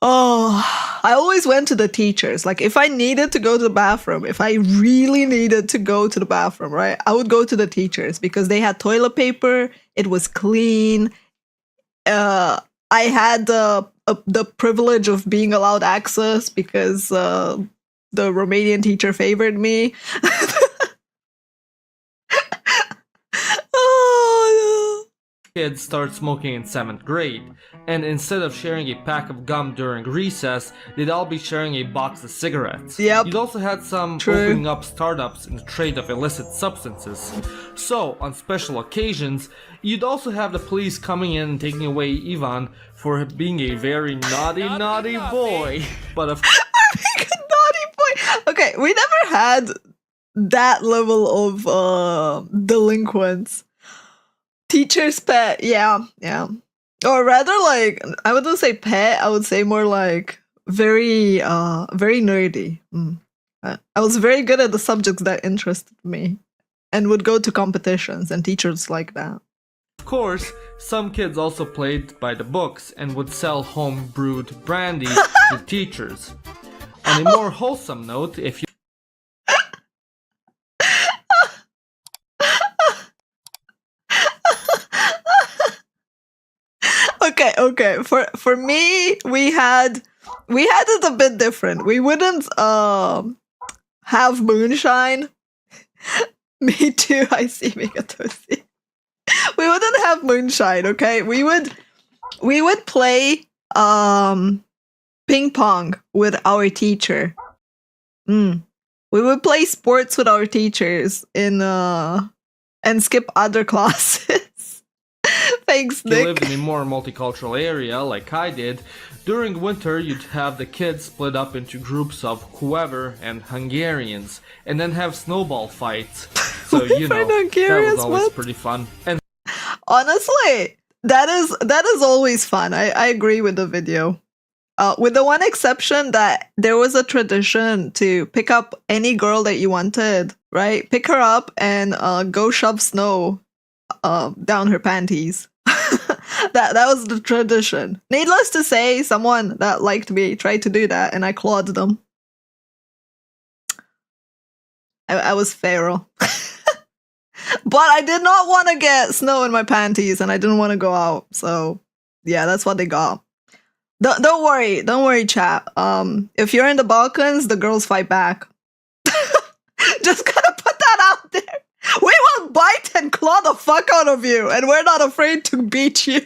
Oh, I always went to the teachers. Like, if I needed to go to the bathroom, if I really needed to go to the bathroom, right, I would go to the teachers because they had toilet paper. It was clean. I had the privilege of being allowed access because the Romanian teacher favored me. Kids start smoking in 7th grade, and instead of sharing a pack of gum during recess, they'd all be sharing a box of cigarettes. Yep. You'd also had some True. opening up startups in the trade of illicit substances. So, on special occasions, you'd also have the police coming in and taking away Ivan for being a very naughty boy. But of Naughty boy. Okay, we never had that level of delinquents. Teacher's pet, yeah. Or rather, like, I wouldn't say pet, I would say more like very nerdy. I was very good at the subjects that interested me and would go to competitions and teachers like that. Of course, some kids also played by the books and would sell home brewed brandy to teachers. On a more wholesome note, if you Okay. For me, we had it a bit different. We wouldn't have moonshine. Me too. I see Megatosi. We wouldn't have moonshine. Okay, we would play ping pong with our teacher. We would play sports with our teachers in and skip other classes. Thanks, Nick. you lived in a more multicultural area, like I did, during winter you'd have the kids split up into groups of whoever and Hungarians, and then have snowball fights. So, you know, that was always pretty fun. And honestly, that is always fun. I agree with the video. With the one exception that there was a tradition to pick up any girl that you wanted, right? Pick her up and go shove snow down her panties. that was the tradition. Needless to say, someone that liked me tried to do that and I clawed them. I was feral. But I did not want to get snow in my panties and I didn't want to go out. So yeah, that's what they got. Don't worry, chat. If you're in the Balkans, the girls fight back. Just gotta put that out there. We will bite and claw the fuck out of you, and we're not afraid to beat you.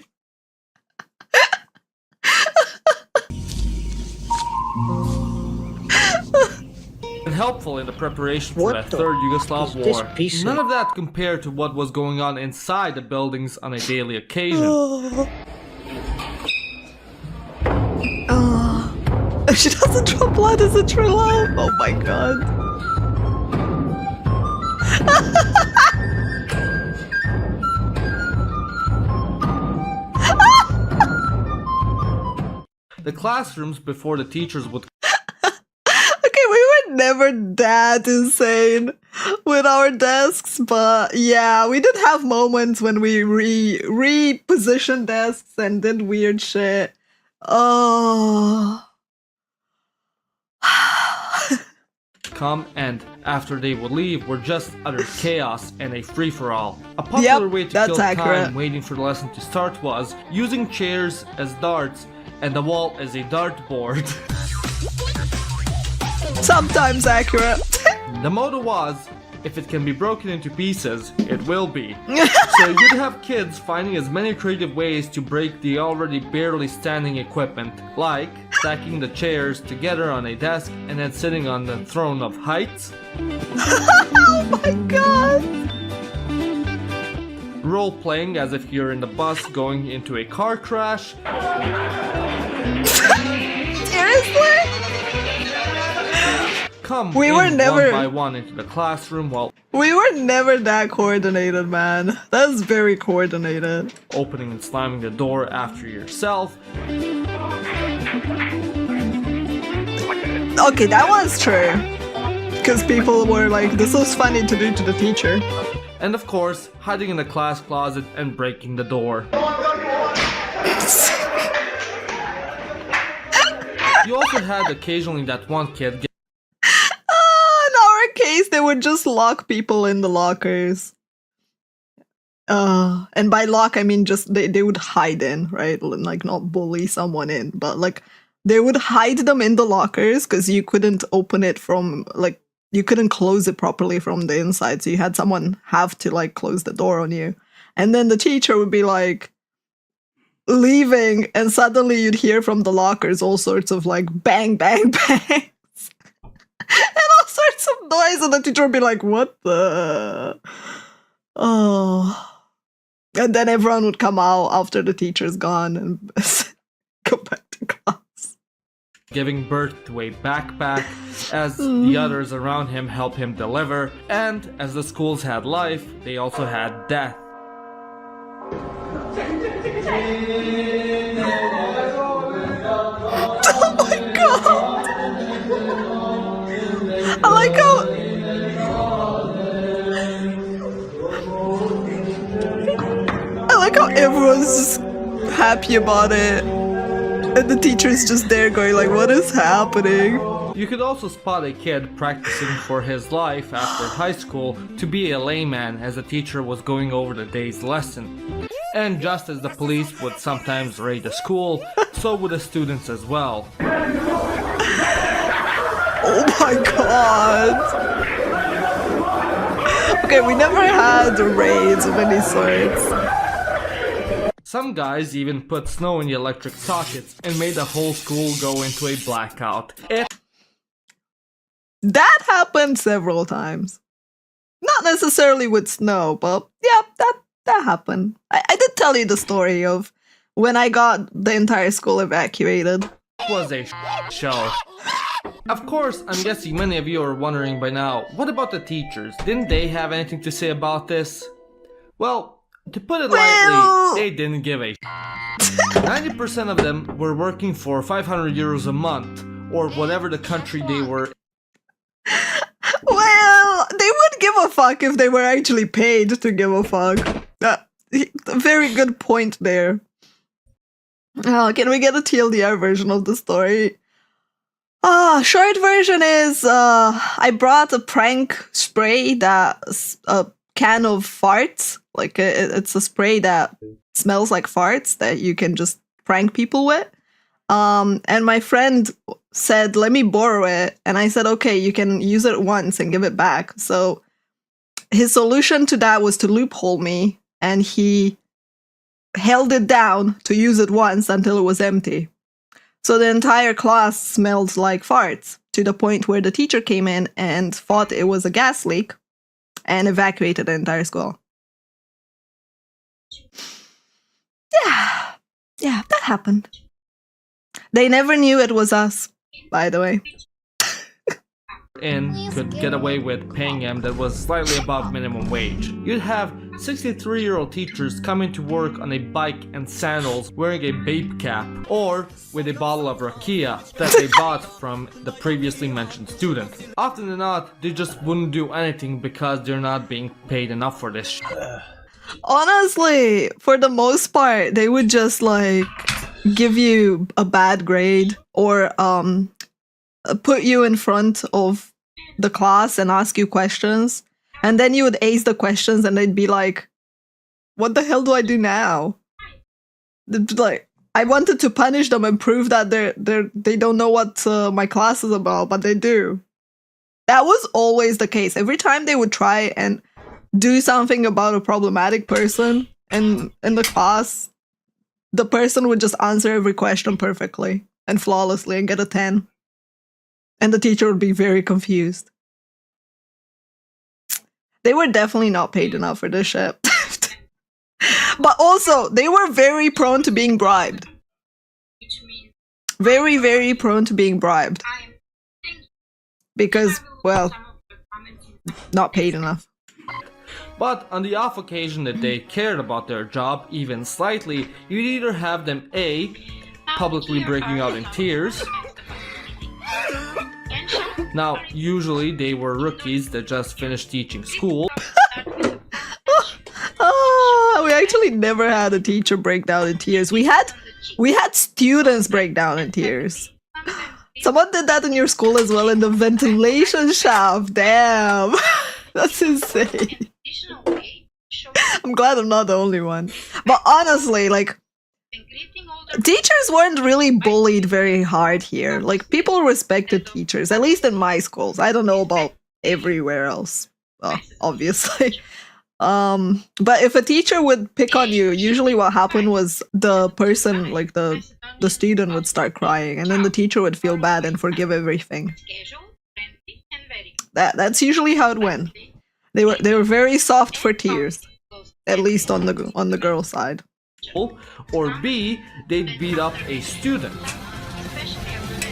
and helpful in the preparation for that third Yugoslav war. None of that compared to what was going on inside the buildings on a daily occasion. If she doesn't draw blood, is it true love? Oh my god. The classrooms before the teachers would Okay, we were never that insane with our desks, but yeah, we did have moments when we repositioned desks and did weird shit. Oh. come, and after they would leave were just utter chaos and a free-for-all. A popular way to kill time waiting for the lesson to start was using chairs as darts and the wall as a dartboard. Sometimes accurate. The motto was, if it can be broken into pieces, it will be. So you'd have kids finding as many creative ways to break the already barely standing equipment, like stacking the chairs together on a desk and then sitting on the throne of heights. Oh my god! Role-playing as if you're in the bus going into a car crash. Seriously? We were never one by one into the classroom while we were never that coordinated, man. That's very coordinated. Opening and slamming the door after yourself. Okay, that was true. Because people were like, this was funny to do to the teacher. And of course, hiding in the class closet and breaking the door. You also had occasionally that one kid case, they would just lock people in the lockers. And by lock, I mean just they would hide in, right? Like not bully someone in, but like they would hide them in the lockers because you couldn't open it from, like, you couldn't close it properly from the inside. So you had someone have to like close the door on you. And then the teacher would be like leaving and suddenly you'd hear from the lockers all sorts of like bang, bang, bang. And all sorts of noise, and the teacher would be like, what the? Oh. And then everyone would come out after the teacher's gone and go back to class. giving birth to a backpack as the others around him help him deliver, and as the schools had life, they also had death. Oh my god! I like how everyone's just happy about it. And the teacher's just there going like, what is happening? You could also spot a kid practicing for his life after high school to be a layman as the teacher was going over the day's lesson. And just as the police would sometimes raid the school, so would the students as well. Oh my god! Okay, we never had raids of any sorts. Some guys even put snow in the electric sockets and made the whole school go into a blackout. That happened several times. Not necessarily with snow, but yeah, that happened. I did tell you the story of when I got the entire school evacuated. It was a show. Of course, I'm guessing many of you are wondering by now, what about the teachers? Didn't they have anything to say about this? Well, to put it lightly, they didn't give a 90% of them were working for 500 euros a month, or whatever the country they were. Well, they would give a fuck if they were actually paid to give a fuck. Very good point there. Can we get a TLDR version of the story? Short version is, I brought a prank spray that's a can of farts. Like, it's a spray that smells like farts that you can just prank people with. And my friend said, let me borrow it. And I said, okay, you can use it once and give it back. So his solution to that was to loophole me. And he held it down to use it once until it was empty. So the entire class smelled like farts, to the point where the teacher came in and thought it was a gas leak and evacuated the entire school. Yeah, that happened. They never knew it was us, by the way. And could get away with paying him that was slightly above minimum wage. You'd have 63-year-old teachers coming to work on a bike and sandals wearing a babe cap, or with a bottle of rakia that they bought from the previously mentioned student. Often than not, they just wouldn't do anything because they're not being paid enough for this shit. Honestly, for the most part, they would just like give you a bad grade or put you in front of the class and ask you questions, and then you would ace the questions and they'd be like, what the hell do I do now? Like, I wanted to punish them and prove that they don't know what my class is about, but they do. That was always the case. Every time they would try and do something about a problematic person in the class, the person would just answer every question perfectly and flawlessly and get a 10. And the teacher would be very confused. They were definitely not paid enough for this shit. But also, they were very prone to being bribed. Very, very prone to being bribed. Because, well, not paid enough. But on the off occasion that they cared about their job even slightly, you'd either have them A, publicly breaking out in tears. Now, usually they were rookies that just finished teaching school. We actually never had a teacher break down in tears. We had students break down in tears. Someone did that in your school as well, in the ventilation shaft. Damn. That's insane. I'm glad I'm not the only one. But honestly, like, teachers weren't really bullied very hard here. Like, people respected teachers, at least in my schools. I don't know about everywhere else, obviously. But if a teacher would pick on you, usually what happened was the person, like the student, would start crying, and then the teacher would feel bad and forgive everything. That's usually how it went. They were very soft for tears, at least on the girl side. Or B, they'd beat up a student.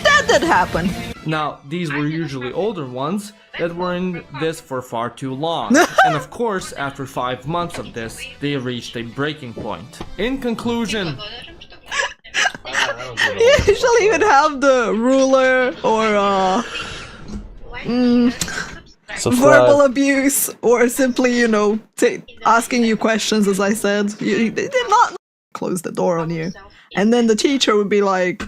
That That did happen. Now, these were usually older ones that were in this for far too long. And of course, after 5 months of this, they reached a breaking point. In conclusion, You shall even have the ruler or verbal abuse, or simply, you know, asking you questions, as I said. They did not close the door on you. And then the teacher would be like,